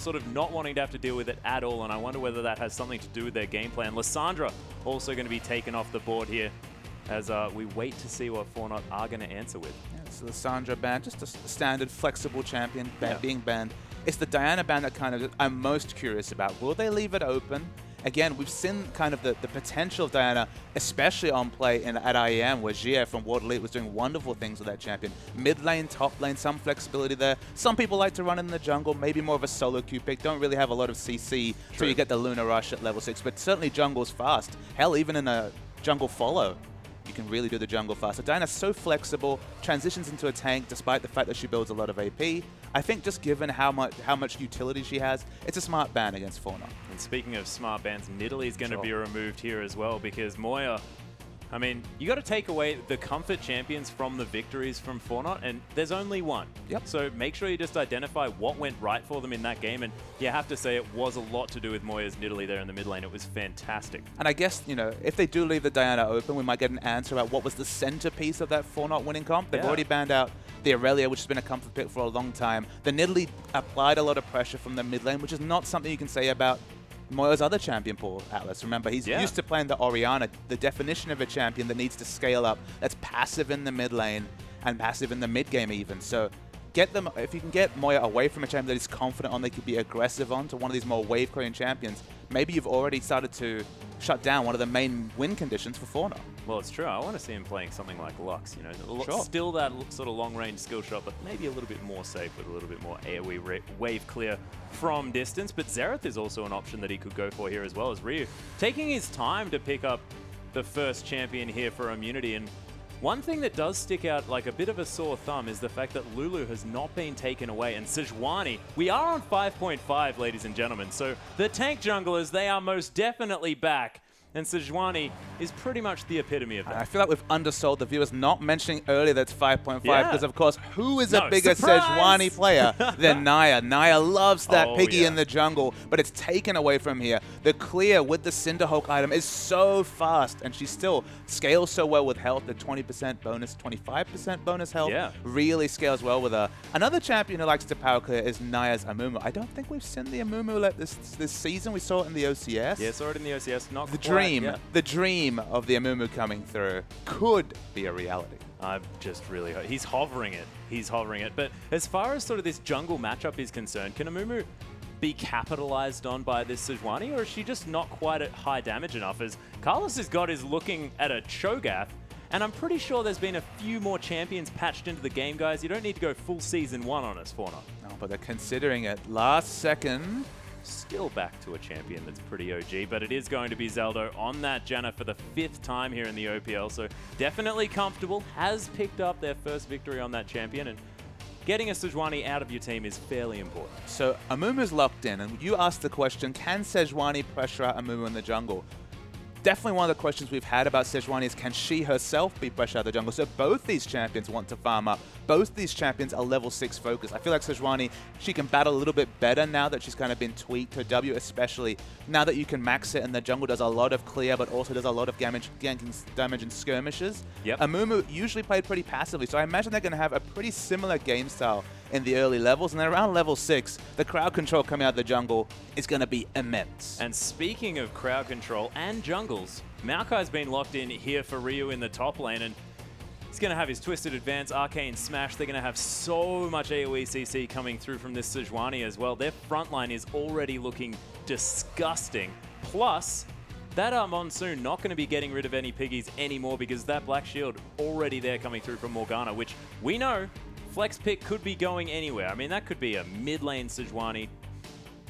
sort of not wanting to have to deal with it at all, and I wonder whether that has something to do with their game plan. Lissandra also going to be taken off the board here as we wait to see what Forno are going to answer with. Yeah, it's the Lissandra ban, just a standard flexible champion being banned. It's the Diana ban that kind of I'm most curious about. Will they leave it open? Again, we've seen kind of the potential of Diana, especially on play at IEM, where Jia from World Elite was doing wonderful things with that champion. Mid lane, top lane, some flexibility there. Some people like to run in the jungle, maybe more of a solo queue pick. Don't really have a lot of CC till you get the Lunar Rush at level 6, but certainly jungle's fast. Hell, even in a jungle follow, you can really do the jungle fast. So Diana's so flexible, transitions into a tank despite the fact that she builds a lot of AP. I think just given how much utility she has, it's a smart ban against Forno. And speaking of smart bans, Nidalee is going to be removed here as well because Moya, I mean, you got to take away the comfort champions from the victories from Forno, and there's only one. Yep. So make sure you just identify what went right for them in that game, and you have to say it was a lot to do with Moya's Nidalee there in the mid lane. It was fantastic. And I guess, you know, if they do leave the Diana open, we might get an answer about what was the centerpiece of that Forno winning comp. They've already banned out the Aurelia, which has been a comfort pick for a long time. The Nidalee applied a lot of pressure from the mid lane, which is not something you can say about Moya's other champion pool, Atlas. Remember, he's used to playing the Orianna, the definition of a champion that needs to scale up, that's passive in the mid lane and passive in the mid game even. So get them, if you can get Moya away from a champion that he's confident on, they could be aggressive on to one of these more wave clearing champions, maybe you've already started to shut down one of the main win conditions for Forno. Well, it's true. I want to see him playing something like Lux, you know. Still that sort of long-range skill shot, but maybe a little bit more safe with a little bit more AoE wave clear from distance. But Xerath is also an option that he could go for here as well as Ryu. Taking his time to pick up the first champion here for Immunity. And one thing that does stick out like a bit of a sore thumb is the fact that Lulu has not been taken away. And Sejuani, we are on 5.5, ladies and gentlemen. So the tank junglers, they are most definitely back. And Sejuani is pretty much the epitome of that. I feel like we've undersold the viewers not mentioning earlier that's 5.5 because, of course, who is a bigger Sejuani player than Naya? Naya loves that piggy in the jungle, but it's taken away from here. The clear with the Cinderhulk item is so fast, and she still scales so well with health. The 20% bonus, 25% bonus health really scales well with her. Another champion who likes to power clear is Naya's Amumu. I don't think we've seen the Amumu this season. We saw it in the OCS. Yeah, saw it in the OCS. Not The dream of the Amumu coming through could be a reality. I'm just really hurt. He's hovering it. He's hovering it. But as far as sort of this jungle matchup is concerned, can Amumu be capitalized on by this Sejuani, or is she just not quite at high damage enough? As Carlos has got is looking at a Cho'Gath, and I'm pretty sure there's been a few more champions patched into the game, guys. You don't need to go full Season 1 on us, Forno. No, but they're considering it. Last second. Still back to a champion that's pretty OG, but it is going to be Zeldo on that Janna for the 5th time here in the OPL, so definitely comfortable, has picked up their first victory on that champion, and getting a Sejuani out of your team is fairly important. So Amumu's locked in, and you asked the question, can Sejuani pressure out Amumu in the jungle? Definitely one of the questions we've had about Sejuani is, can she herself be pressure out of the jungle? So both these champions want to farm up. Both these champions are level 6 focused. I feel like Sejuani, she can battle a little bit better now that she's kind of been tweaked. Her W especially, now that you can max it and the jungle does a lot of clear, but also does a lot of damage and skirmishes. Amumu usually played pretty passively, so I imagine they're going to have a pretty similar game style in the early levels, and then around level 6, the crowd control coming out of the jungle is going to be immense. And speaking of crowd control and jungles, Maokai's been locked in here for Ryu in the top lane, and he's going to have his Twisted Advance, Arcane Smash. They're going to have so much AoE CC coming through from this Sejuani as well. Their front line is already looking disgusting. Plus, that Monsoon not going to be getting rid of any piggies anymore because that Black Shield already there coming through from Morgana, which we know flex pick could be going anywhere. I mean, that could be a mid lane Sejuani,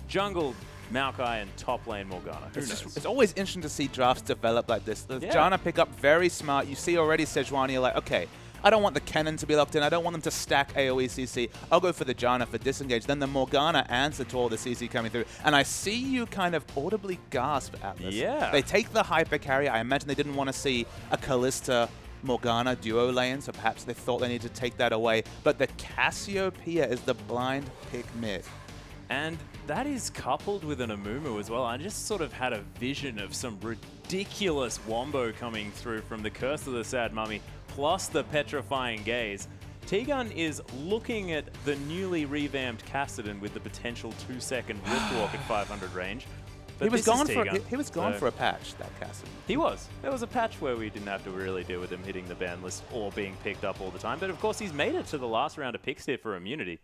jungle Maokai, and top lane Morgana. Who knows? It's always interesting to see drafts develop like this. The Janna pick up very smart. You see already Sejuani, you're like, okay, I don't want the Kennen to be locked in. I don't want them to stack AoE CC. I'll go for the Janna for disengage. Then the Morgana answer to all the CC coming through. And I see you kind of audibly gasp at this. Yeah. They take the hyper carry. I imagine they didn't want to see a Kalista Morgana duo lane, so perhaps they thought they needed to take that away. But the Cassiopeia is the blind pick mid. And that is coupled with an Amumu as well. I just sort of had a vision of some ridiculous wombo coming through from the Curse of the Sad Mummy, plus the Petrifying Gaze. T-Gun is looking at the newly revamped Kassadin with the potential 2-second wrist walk at 500 range. But he was gone for a patch, that Kassadin. He was. There was a patch where we didn't have to really deal with him hitting the ban list or being picked up all the time. But of course, he's made it to the last round of picks here for immunity.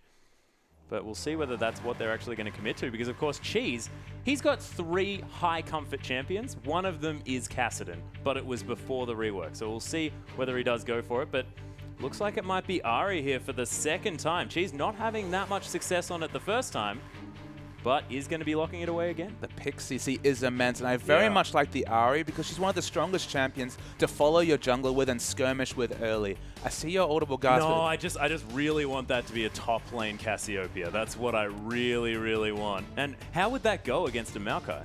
But we'll see whether that's what they're actually going to commit to, because of course Cheese, he's got 3 high comfort champions. One of them is Kassadin, but it was before the rework. So we'll see whether he does go for it. But looks like it might be Ari here for the second time. Cheese not having that much success on it the first time, but is going to be locking it away again. The pick CC is immense, and I very much like the Ari because she's one of the strongest champions to follow your jungler with and skirmish with early. I see your audible guards. No, I just really want that to be a top lane Cassiopeia. That's what I really, really want. And how would that go against a Maokai?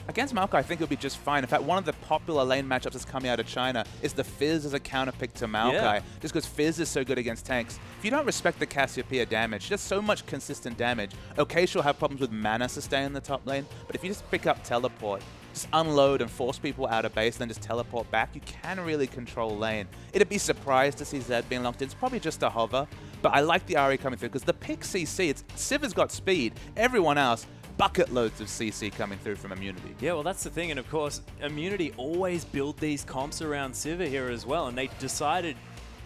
Against Maokai, I think it would be just fine. In fact, one of the popular lane matchups that's coming out of China is the Fizz as a counter pick to Maokai, just because Fizz is so good against tanks. If you don't respect the Cassiopeia damage, she does so much consistent damage. Okay, she'll have problems with mana sustain in the top lane, but if you just pick up teleport, just unload and force people out of base, and then just teleport back, you can really control lane. It'd be surprised to see Zed being locked in. It's probably just a hover, but I like the Ari coming through because the pick CC, Siv's got speed. Everyone else, bucket loads of CC coming through from immunity. Yeah, well, that's the thing. And of course, immunity always build these comps around Sivir here as well. And they decided,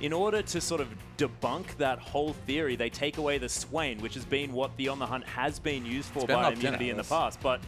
in order to sort of debunk that whole theory, they take away the Swain, which has been what the On the Hunt has been used for by immunity in the past. But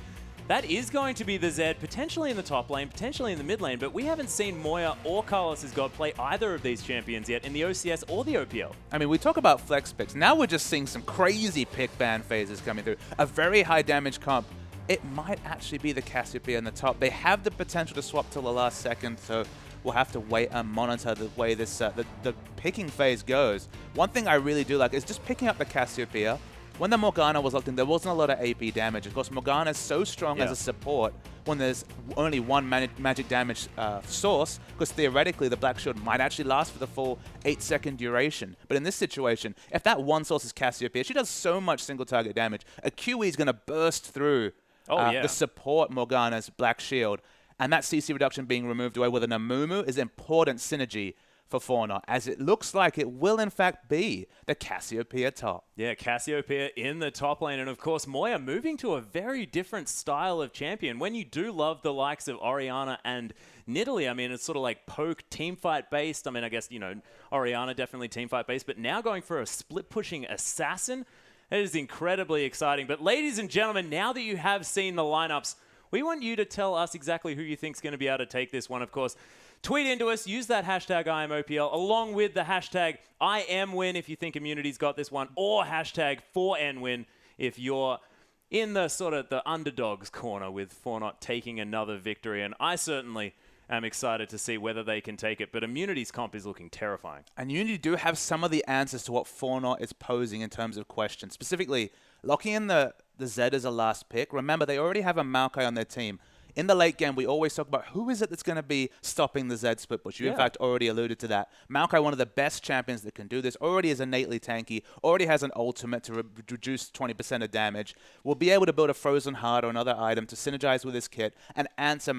that is going to be the Zed, potentially in the top lane, potentially in the mid lane, but we haven't seen Moya or Carlos' God play either of these champions yet in the OCS or the OPL. I mean, we talk about flex picks. Now we're just seeing some crazy pick ban phases coming through. A very high damage comp. It might actually be the Cassiopeia in the top. They have the potential to swap till the last second, so we'll have to wait and monitor the way this the picking phase goes. One thing I really do like is just picking up the Cassiopeia. When the Morgana was locked in, there wasn't a lot of AP damage. Of course, Morgana is so strong as a support when there's only one magic damage source, because theoretically the Black Shield might actually last for the full 8-second duration. But in this situation, if that one source is Cassiopeia, she does so much single target damage. A QE is going to burst through the support Morgana's Black Shield, and that CC reduction being removed away with an Amumu is important synergy for Forno, as it looks like it will in fact be the Cassiopeia top. Yeah, Cassiopeia in the top lane, and of course Moya moving to a very different style of champion. When you do love the likes of Orianna and Nidalee, I mean, it's sort of like poke teamfight based. I mean, I guess, you know, Orianna definitely teamfight based, but now going for a split pushing assassin, that is incredibly exciting. But ladies and gentlemen, now that you have seen the lineups, we want you to tell us exactly who you think is going to be able to take this one. Of course, tweet into us, use that hashtag IamOPL along with the hashtag IamWin if you think immunity's got this one, or hashtag 4NWin if you're in the sort of the underdogs corner with Forno taking another victory. And I certainly am excited to see whether they can take it, but immunity's comp is looking terrifying. And Unity do have some of the answers to what Forno is posing in terms of questions. Specifically, locking in the Zed as a last pick. Remember, they already have a Maokai on their team. In the late game, we always talk about who is it that's going to be stopping the Zed split push. You, in fact, already alluded to that. Maokai, one of the best champions that can do this, already is innately tanky, already has an ultimate to reduce 20% of damage, will be able to build a Frozen Heart or another item to synergize with his kit and answer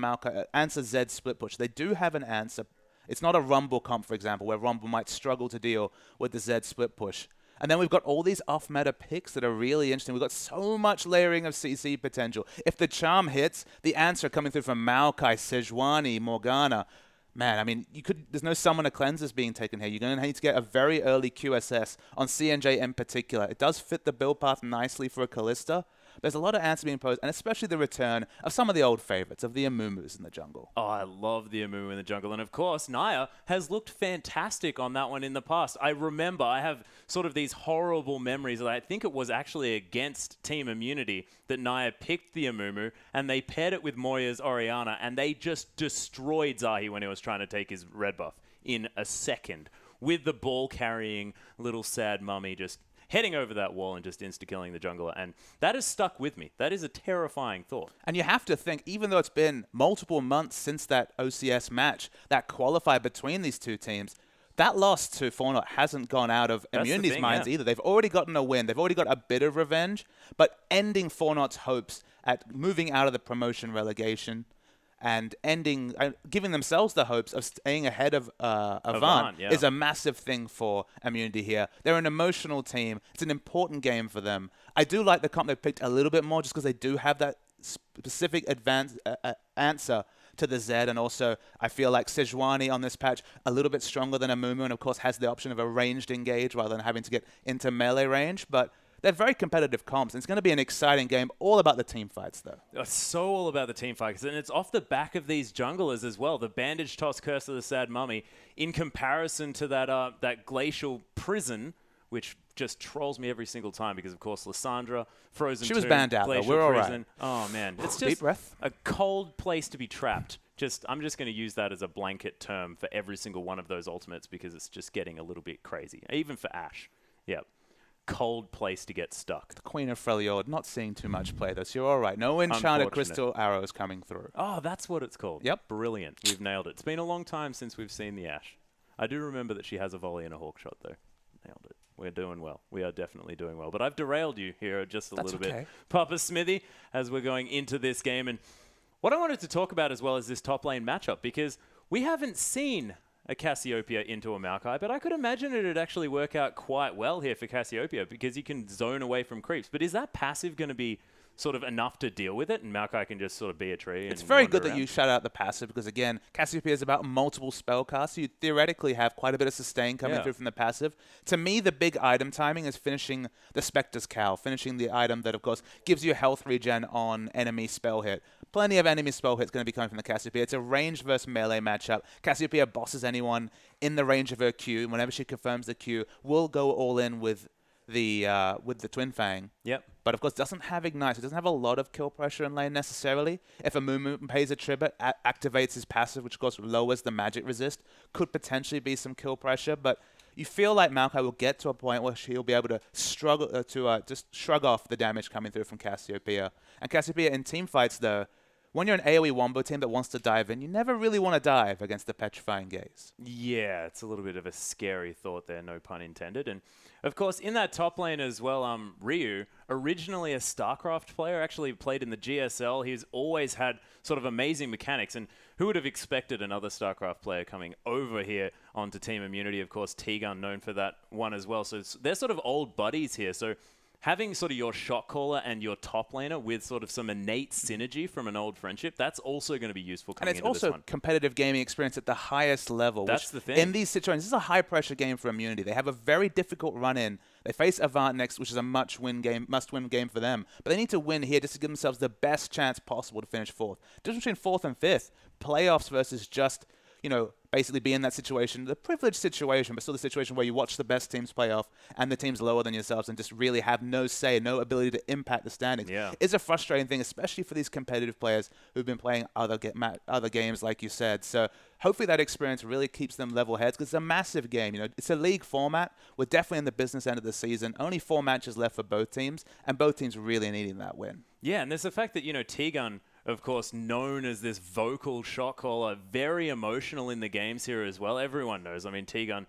Zed split push. They do have an answer. It's not a Rumble comp, for example, where Rumble might struggle to deal with the Zed split push. And then we've got all these off-meta picks that are really interesting. We've got so much layering of CC potential. If the charm hits, the answer coming through from Maokai, Sejuani, Morgana, man, I mean, there's no Summoner Cleansers being taken here. You're going to need to get a very early QSS on CNJ in particular. It does fit the build path nicely for a Kalista. There's a lot of answers being posed, and especially the return of some of the old favorites, of the Amumus in the jungle. Oh, I love the Amumu in the jungle. And of course, Naya has looked fantastic on that one in the past. I remember, I have sort of these horrible memories. I think it was actually against Team Immunity that Naya picked the Amumu, and they paired it with Moya's Orianna, and they just destroyed Zahi when he was trying to take his red buff in a second, with the ball-carrying little sad mummy just heading over that wall and just insta-killing the jungler. And that has stuck with me. That is a terrifying thought. And you have to think, even though it's been multiple months since that OCS match, that qualifier between these two teams, that loss to Forno hasn't gone out of Immunity's minds either. They've already gotten a win. They've already got a bit of revenge, but ending Forno's hopes at moving out of the promotion relegation, and giving themselves the hopes of staying ahead of Avant yeah. is a massive thing for Immunity here. They're an emotional team. It's an important game for them. I do like the comp they picked a little bit more just because they do have that specific answer to the Z, and also I feel like Sejuani on this patch a little bit stronger than Amumu, and of course has the option of a ranged engage rather than having to get into melee range, but they're very competitive comps, and it's going to be an exciting game, all about the team fights, though. It's so all about the team fights, and it's off the back of these junglers as well. The Bandage Toss Curse of the Sad Mummy, in comparison to that Glacial Prison, which just trolls me every single time because, of course, Lissandra, Frozen She was Tomb, banned out, Glacial though. We're all Prison. right. Oh, man. It's Deep just breath. a cold place to be trapped. I'm just going to use that as a blanket term for every single one of those ultimates because it's just getting a little bit crazy. Even for Ashe. Yep. Cold place to get stuck. The Queen of Freljord, not seeing too much play, though, so you're all right. No enchanted crystal arrows coming through. Oh, that's what it's called. Yep. Brilliant. We've nailed it. It's been a long time since we've seen the Ashe. I do remember that she has a volley and a hawk shot, though. Nailed it. We're doing well. We are definitely doing well. But I've derailed you here just a little bit, Papa Smithy, as we're going into this game. And what I wanted to talk about as well is this top lane matchup, because we haven't seen a Cassiopeia into a Maokai, but I could imagine it'd actually work out quite well here for Cassiopeia because you can zone away from creeps. But is that passive going to be sort of enough to deal with it, and Maokai can just sort of be a tree? It's very good that you shout out the passive because, again, Cassiopeia is about multiple spell casts. So you theoretically have quite a bit of sustain coming through from the passive. To me, the big item timing is finishing the Spectre's Cowl, finishing the item that, of course, gives you health regen on enemy spell hit. Plenty of enemy spell hits going to be coming from the Cassiopeia. It's a range versus melee matchup. Cassiopeia bosses anyone in the range of her Q. Whenever she confirms the Q, will go all in with the Twin Fang. Yep. But of course, doesn't have Ignite. So it doesn't have a lot of kill pressure in lane necessarily. If a Mumu pays a tribute, activates his passive, which of course lowers the magic resist, could potentially be some kill pressure. But you feel like Maokai will get to a point where she'll be able to struggle just shrug off the damage coming through from Cassiopeia. And Cassiopeia in team fights, though, when you're an AoE wombo team that wants to dive in, you never really want to dive against the Petrifying Gaze. Yeah, it's a little bit of a scary thought there, no pun intended. And of course, in that top lane as well, Ryu, originally a StarCraft player, actually played in the GSL. He's always had sort of amazing mechanics. And who would have expected another StarCraft player coming over here onto Team Immunity? Of course, T-Gun known for that one as well. So they're sort of old buddies here. So having sort of your shot caller and your top laner with sort of some innate synergy from an old friendship, that's also going to be useful coming into this one. And it's also competitive gaming experience at the highest level. That's the thing. In these situations, this is a high-pressure game for Immunity. They have a very difficult run-in. They face Avant next, which is a must-win game for them. But they need to win here just to give themselves the best chance possible to finish fourth. Difference between fourth and fifth, playoffs versus just, basically be in that situation, the privileged situation, but still the situation where you watch the best teams play off and the teams lower than yourselves and just really have no say, no ability to impact the standings. Yeah. It's a frustrating thing, especially for these competitive players who've been playing other games, like you said. So hopefully that experience really keeps them level heads because it's a massive game. It's a league format. We're definitely in the business end of the season. Only 4 matches left for both teams, and both teams really needing that win. Yeah, and there's the fact that, T-Gun, of course, known as this vocal shot caller, very emotional in the games here as well. Everyone knows. I mean, T-Gun,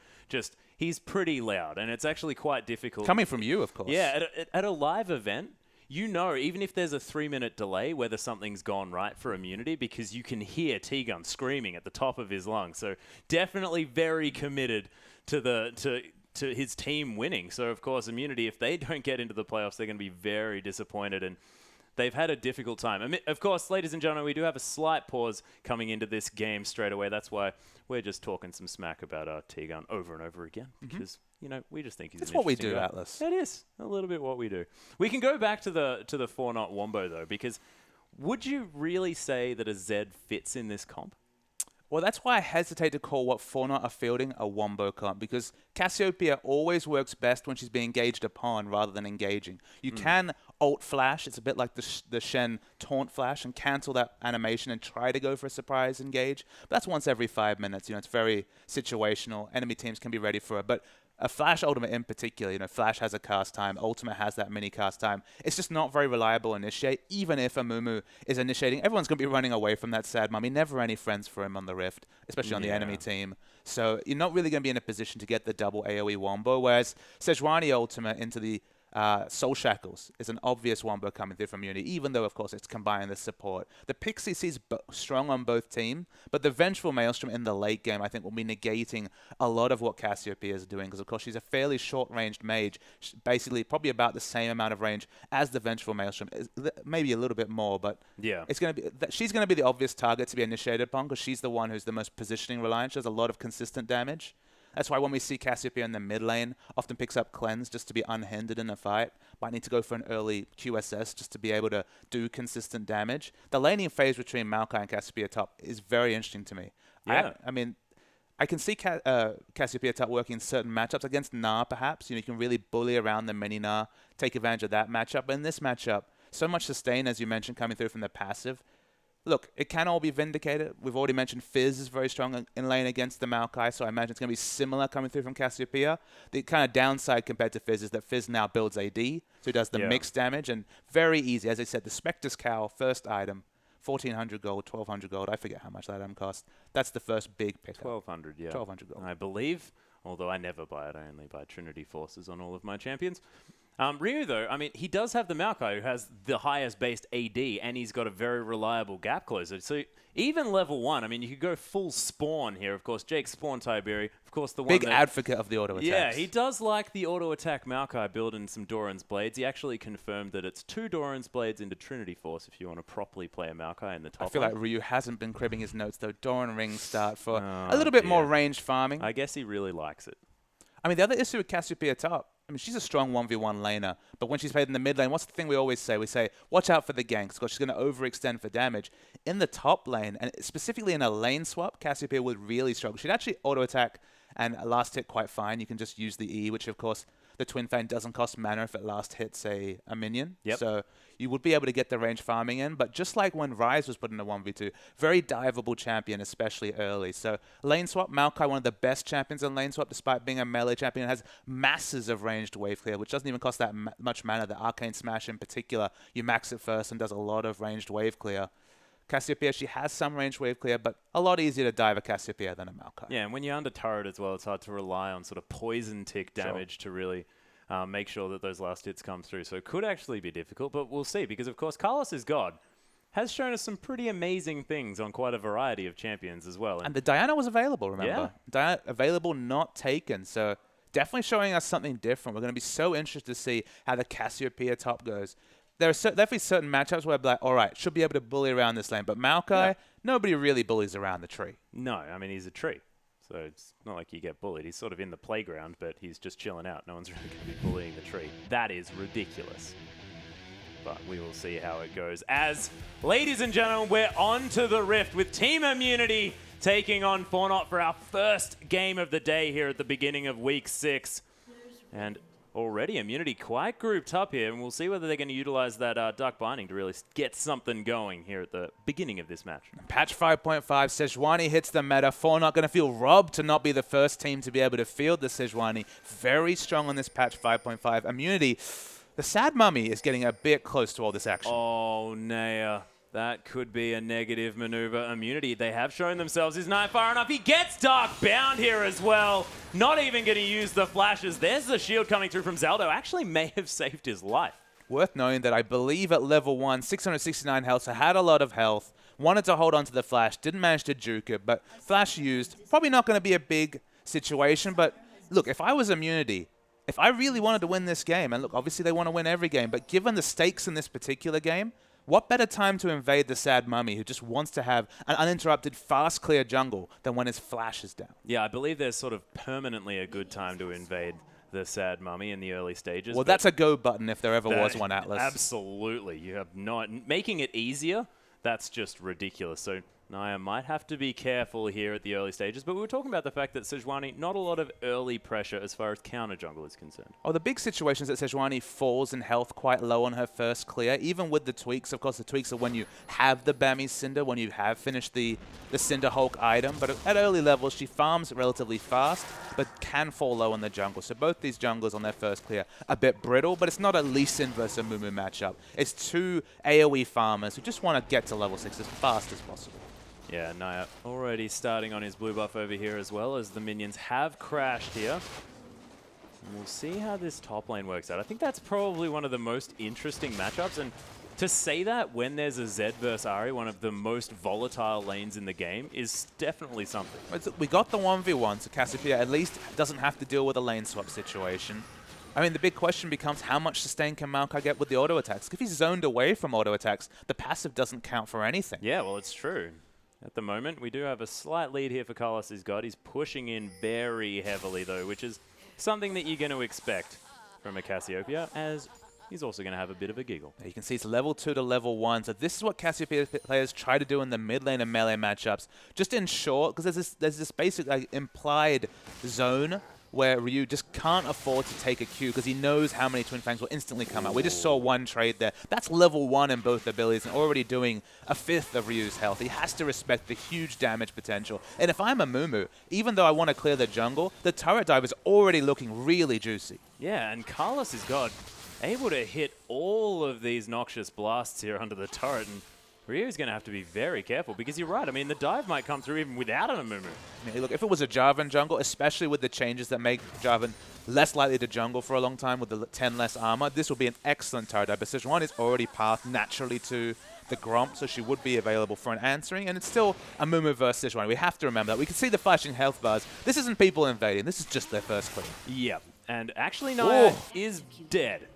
he's pretty loud, and it's actually quite difficult. Coming from you, of course. Yeah, at a live event, even if there's a 3-minute delay, whether something's gone right for Immunity, because you can hear T-Gun screaming at the top of his lungs. So definitely very committed to his team winning. So, of course, Immunity, if they don't get into the playoffs, they're going to be very disappointed, and they've had a difficult time. Of course, ladies and gentlemen, we do have a slight pause coming into this game straight away. That's why we're just talking some smack about T-Gun over and over again, because we just think he's It's an what we interesting do, guy. Atlas. It is a little bit what we do. We can go back to the 4-not wombo, though, because would you really say that a Zed fits in this comp? Well, that's why I hesitate to call what Forno are fielding a wombo comp, because Cassiopeia always works best when she's being engaged upon rather than engaging. You can ult flash, it's a bit like the Shen taunt flash, and cancel that animation and try to go for a surprise engage. But that's once every 5 minutes. It's very situational. Enemy teams can be ready for it. But a Flash Ultimate in particular, Flash has a cast time, Ultimate has that mini cast time. It's just not very reliable initiate. Even if a Mumu is initiating, everyone's going to be running away from that sad mummy. Never any friends for him on the Rift, especially on the enemy team. So you're not really going to be in a position to get the double AoE wombo, whereas Sejuani Ultimate into the Soul Shackles is an obvious wombo coming through from Immunity, even though, of course, it's combining the support. The Pixie sees strong on both teams, but the Vengeful Maelstrom in the late game, I think, will be negating a lot of what Cassiopeia is doing, because, of course, she's a fairly short-ranged mage, basically probably about the same amount of range as the Vengeful Maelstrom, maybe a little bit more, but yeah, it's going to be she's going to be the obvious target to be initiated upon, because she's the one who's the most positioning reliant. She does a lot of consistent damage. That's why when we see Cassiopeia in the mid lane, often picks up Cleanse just to be unhindered in a fight. Might need to go for an early QSS just to be able to do consistent damage. The laning phase between Maokai and Cassiopeia top is very interesting to me. Yeah. I mean, I can see Cassiopeia top working in certain matchups against Gnar, perhaps. You can really bully around the mini Gnar, take advantage of that matchup. But in this matchup, so much sustain, as you mentioned, coming through from the passive. Look, it can all be vindicated. We've already mentioned Fizz is very strong in lane against the Maokai, so I imagine it's going to be similar coming through from Cassiopeia. The kind of downside compared to Fizz is that Fizz now builds AD, so he does the mixed damage, and very easy. As I said, the Spectre's Cowl, first item, 1,400 gold, 1,200 gold. I forget how much that item costs. That's the first big pickup. 1,200, yeah. 1,200 gold. I believe, although I never buy it, I only buy Trinity Forces on all of my champions. Ryu, though, I mean, he does have the Maokai, who has the highest based AD, and he's got a very reliable gap closer. So even level 1, I mean, you could go full Spawn here. Of course, Jake Spawn Tiberi. Of course, the one big advocate of the auto attacks. Yeah, he does like the auto attack Maokai build in some Doran's Blades. He actually confirmed that it's 2 Doran's Blades into Trinity Force if you want to properly play a Maokai in the top. I feel lane. like Ryu hasn't been cribbing his notes, though. Doran rings start for a little bit more ranged farming. I guess he really likes it. I mean, the other issue with Cassiopeia top, I mean, she's a strong 1v1 laner, but when she's played in the mid lane, what's the thing we always say? We say, watch out for the ganks, because she's going to overextend for damage. In the top lane, and specifically in a lane swap, Cassiopeia would really struggle. She'd actually auto-attack and last hit quite fine. You can just use the E, which, of course, the Twin Flame doesn't cost mana if it last hits a minion. Yep. So you would be able to get the range farming in. But just like when Ryze was put in a 1v2, very diveable champion, especially early. So lane swap, Maokai, one of the best champions in lane swap, despite being a melee champion, has masses of ranged wave clear, which doesn't even cost that much mana. The Arcane Smash in particular, you max it first and does a lot of ranged wave clear. Cassiopeia, she has some range wave clear, but a lot easier to dive a Cassiopeia than a Maokai. Yeah, and when you're under turret as well, it's hard to rely on sort of poison tick damage to really make sure that those last hits come through. So it could actually be difficult, but we'll see, because of course Carlos is God has shown us some pretty amazing things on quite a variety of champions as well. And the Diana was available, remember? Diana available, not taken. So definitely showing us something different. We're going to be so interested to see how the Cassiopeia top goes. There are definitely certain matchups where I'd be like, all right, should be able to bully around this lane. But Maokai, nobody really bullies around the tree. No, I mean, he's a tree. So it's not like you get bullied. He's sort of in the playground, but he's just chilling out. No one's really going to be bullying the tree. That is ridiculous. But we will see how it goes. As, ladies and gentlemen, we're on to the Rift with Team Immunity taking on Forno for our first game of the day here at the beginning of Week 6. And already Immunity quite grouped up here, and we'll see whether they're going to utilize that Dark Binding to really get something going here at the beginning of this match. Patch 5.5, Sejuani hits the meta. Forno going to feel robbed to not be the first team to be able to field the Sejuani. Very strong on this patch 5.5. Immunity, the Sad Mummy is getting a bit close to all this action. Oh, Naya. That could be a negative maneuver. Immunity, they have shown themselves. Is not far enough. He gets Dark Bound here as well. Not even going to use the flashes. There's the shield coming through from Zaldo. Actually may have saved his life. Worth knowing that I believe at level 1, 669 health, so had a lot of health. Wanted to hold on to the flash. Didn't manage to juke it, but flash used. Probably not going to be a big situation, but look, if I was Immunity, if I really wanted to win this game, and look, obviously they want to win every game, but given the stakes in this particular game, what better time to invade the Sad Mummy, who just wants to have an uninterrupted, fast, clear jungle than when his flash is down? Yeah, I believe there's sort of permanently a good time to invade the Sad Mummy in the early stages. Well, that's a go button if there ever was one, Atlas. Absolutely. You have not... Making it easier, that's just ridiculous. So Naya might have to be careful here at the early stages, but we were talking about the fact that Sejuani, not a lot of early pressure as far as counter jungle is concerned. Oh, the big situation is that Sejuani falls in health quite low on her first clear, even with the tweaks. Of course, the tweaks are when you have the Bami's Cinder, when you have finished the Cinder Hulk item, but at early levels, she farms relatively fast, but can fall low in the jungle. So both these junglers on their first clear, a bit brittle, but it's not a Lee Sin versus a Mumu matchup. It's two AoE farmers who just want to get to level 6 as fast as possible. Yeah, Naya already starting on his blue buff over here as well, as the minions have crashed here. We'll see how this top lane works out. I think that's probably one of the most interesting matchups. And to say that when there's a Zed versus Ahri, one of the most volatile lanes in the game, is definitely something. We got the 1v1, so Cassiopeia at least doesn't have to deal with a lane swap situation. I mean, the big question becomes how much sustain can Maokai get with the auto attacks? If he's zoned away from auto attacks, the passive doesn't count for anything. Yeah, well, it's true. At the moment, we do have a slight lead here for Carlos God. He's pushing in very heavily, though, which is something that you're going to expect from a Cassiopeia, as he's also going to have a bit of a giggle. You can see it's level 2 to level 1. So this is what Cassiopeia players try to do in the mid lane and melee matchups. Just in short, because there's this basic implied zone where Ryu just can't afford to take a Q because he knows how many Twin Fangs will instantly come out. We just saw one trade there. That's level 1 in both abilities and already doing a fifth of Ryu's health. He has to respect the huge damage potential. And if I'm a Mumu, even though I want to clear the jungle, the turret dive is already looking really juicy. Yeah, and Carlos is able to hit all of these noxious blasts here under the turret, and Ryu's going to have to be very careful because you're right. I mean, the dive might come through even without an Amumu. Yeah, look, if it was a Jarvan jungle, especially with the changes that make Jarvan less likely to jungle for a long time with the 10 less armor, this will be an excellent turret dive. But Sejuani is already passed naturally to the Gromp, so she would be available for an answering, and it's still Amumu versus Sejuani. We have to remember that. We can see the flashing health bars. This isn't people invading. This is just their first clear. Yep, and actually Naya is dead.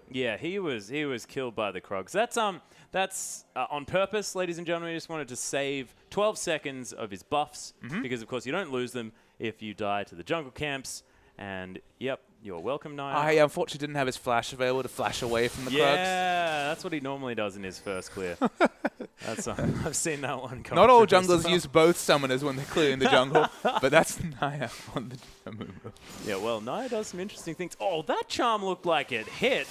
Yeah, he was killed by the Krogs. That's on purpose, ladies and gentlemen. We just wanted to save 12 seconds of his buffs because, of course, you don't lose them if you die to the jungle camps. And, yep, you're welcome, Naya. I unfortunately didn't have his flash available to flash away from the Krogs. Yeah, that's what he normally does in his first clear. I've seen that one come. Not all junglers use both summoners when they're clearing the jungle, but that's Naya on the Amumu. Yeah, well, Naya does some interesting things. Oh, that charm looked like it hit.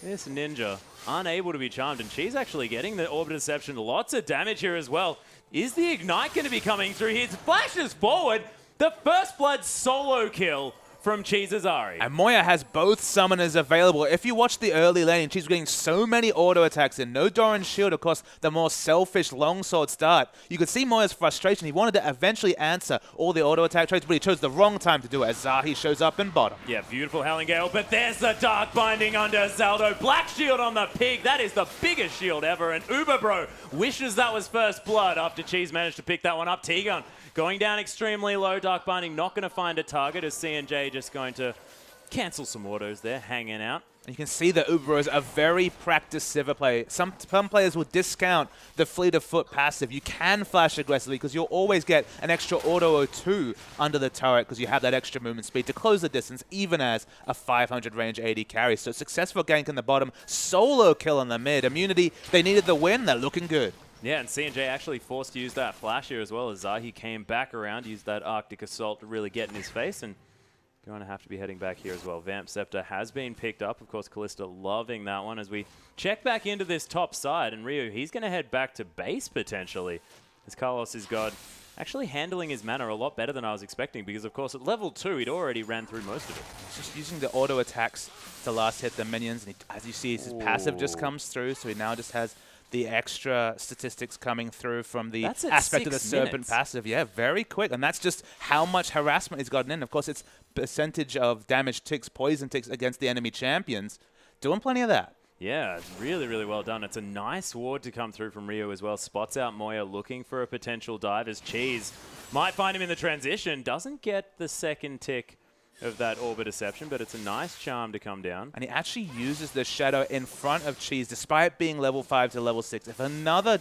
This ninja unable to be charmed, and she's actually getting the Orbit Deception. Lots of damage here as well. Is the Ignite going to be coming through here? It flashes forward. The first blood solo kill from Cheese's Ahri. And Moya has both summoners available. If you watch the early lane, she's getting so many auto attacks in. No Doran's shield, of course, the more selfish longsword start. You could see Moya's frustration. He wanted to eventually answer all the auto attack trades, but he chose the wrong time to do it as Zahi shows up in bottom. Yeah, beautiful Howling Gale, but there's the Dark Binding under Zaldo. Black Shield on the pig. That is the biggest shield ever. And Uber Bro wishes that was first blood after Cheese managed to pick that one up. T-Gun going down extremely low. Dark Binding not going to find a target as C&J just going to cancel some autos there, hanging out. And you can see that Uber is a very practiced Sivir play. Some players will discount the Fleet of Foot passive. You can flash aggressively because you'll always get an extra auto or two under the turret because you have that extra movement speed to close the distance, even as a 500 range AD carry. So successful gank in the bottom, solo kill in the mid. Immunity, they needed the win, they're looking good. Yeah, and C&J actually forced to use that flash here as well as Zahi came back around, used that Arctic Assault to really get in his face, and going to have to be heading back here as well. Vamp Scepter has been picked up. Of course, Callista loving that one as we check back into this top side, and Ryu, he's going to head back to base potentially as Carlos is actually handling his mana a lot better than I was expecting because, of course, at level 2, he'd already ran through most of it. He's just using the auto attacks to last hit the minions, and as you see, his passive just comes through, so he now just has the extra statistics coming through from the aspect of the Serpent passive. Yeah, very quick. And that's just how much harassment he's gotten in. Of course, it's percentage of damage ticks, poison ticks against the enemy champions. Doing plenty of that. Yeah, it's really, really well done. It's a nice ward to come through from Rio as well. Spots out Moya looking for a potential dive as Cheese might find him in the transition. Doesn't get the second tick of that Orbit Deception, but it's a nice charm to come down. And he actually uses the Shadow in front of Cheese, despite being level 5 to level 6. If another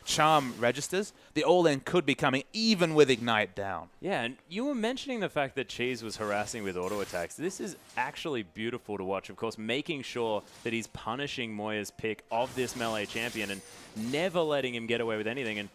charm registers, the all-in could be coming, even with Ignite down. Yeah, and you were mentioning the fact that Cheese was harassing with auto attacks. This is actually beautiful to watch, of course, making sure that he's punishing Moya's pick of this melee champion and never letting him get away with anything. And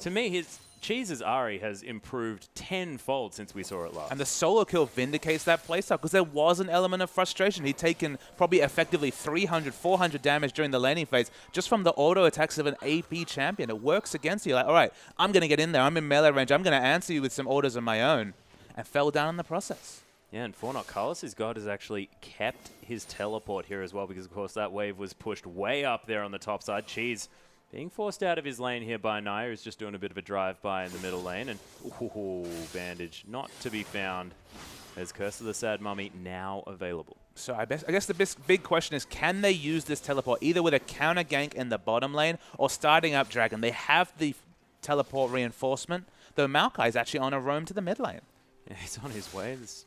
to me, Cheese's Ahri has improved tenfold since we saw it last. And the solo kill vindicates that playstyle because there was an element of frustration. He'd taken probably effectively 300, 400 damage during the laning phase just from the auto attacks of an AP champion. It works against you. Like, all right, I'm going to get in there. I'm in melee range. I'm going to answer you with some autos of my own. And fell down in the process. Yeah, and Forno, Carlos' god has actually kept his teleport here as well because, of course, that wave was pushed way up there on the top side. Cheese being forced out of his lane here by Naya, who's just doing a bit of a drive-by in the middle lane. And, ooh, bandage not to be found There's Curse of the Sad Mummy now available. So I guess the big question is, can they use this teleport either with a counter gank in the bottom lane or starting up Dragon? They have the teleport reinforcement, though Maokai is actually on a roam to the mid lane. Yeah, he's on his way. This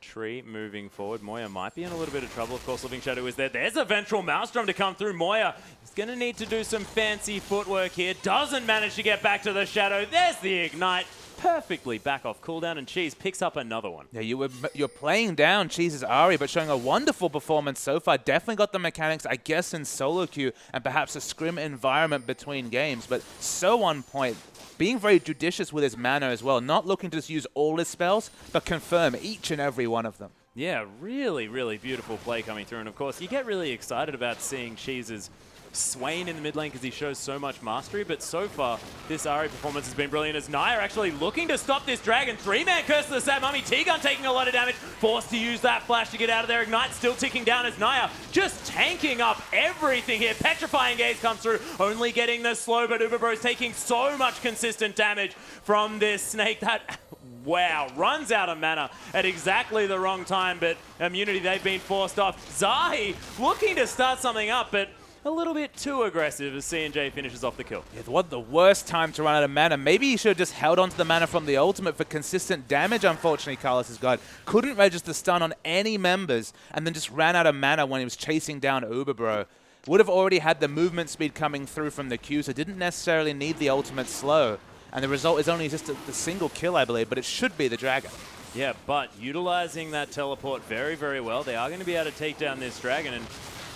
tree moving forward. Moya might be in a little bit of trouble. Of course, Living Shadow is there. There's a Ventral Maelstrom to come through. Moya is going to need to do some fancy footwork here. Doesn't manage to get back to the Shadow. There's the Ignite. Perfectly back off cooldown, and Cheese picks up another one. Yeah, you're playing down Cheese's Ahri, but showing a wonderful performance so far. Definitely got the mechanics, I guess, in solo queue and perhaps a scrim environment between games, but so on point. Being very judicious with his mana as well, not looking to just use all his spells, but confirm each and every one of them. Yeah, really, really beautiful play coming through, and of course, you get really excited about seeing Cheese's Swain in the mid lane because he shows so much mastery, but so far this Ahri performance has been brilliant as Naya actually looking to stop this Dragon. 3-man Curse of the Sad Mummy. T-Gun taking a lot of damage, forced to use that flash to get out of there. Ignite still ticking down as Naya just tanking up everything here. Petrifying Gaze comes through, only getting the slow, but Uberbro's taking so much consistent damage from this snake that wow, runs out of mana at exactly the wrong time, but immunity, they've been forced off. Zahi looking to start something up, but a little bit too aggressive as C&J finishes off the kill. Yeah, what the worst time to run out of mana. Maybe he should have just held onto the mana from the ultimate for consistent damage, unfortunately, Carlos has got. Couldn't register stun on any members, and then just ran out of mana when he was chasing down Uberbro. Would have already had the movement speed coming through from the Q, so didn't necessarily need the ultimate slow. And the result is only just the single kill, I believe, but it should be the Dragon. Yeah, but utilizing that teleport very, very well, they are going to be able to take down this Dragon, and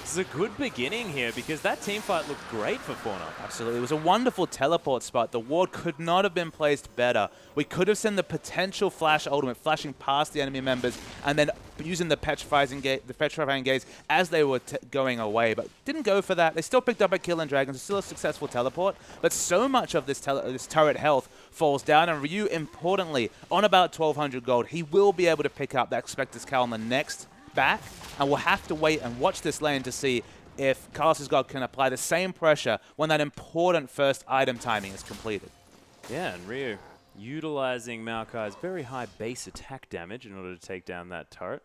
this is a good beginning here because that team fight looked great for Forno. Absolutely. It was a wonderful teleport spot. The ward could not have been placed better. We could have seen the potential flash ultimate flashing past the enemy members and then using the petrifying gaze as they were going away, but didn't go for that. They still picked up a kill in Dragons. It's still a successful teleport, but so much of this turret health falls down, and Ryu, importantly, on about 1,200 gold, he will be able to pick up that Spectre's Cowl on the next back, and we'll have to wait and watch this lane to see if Carlos's God can apply the same pressure when that important first item timing is completed. Yeah, and Ryu utilizing Maokai's very high base attack damage in order to take down that turret.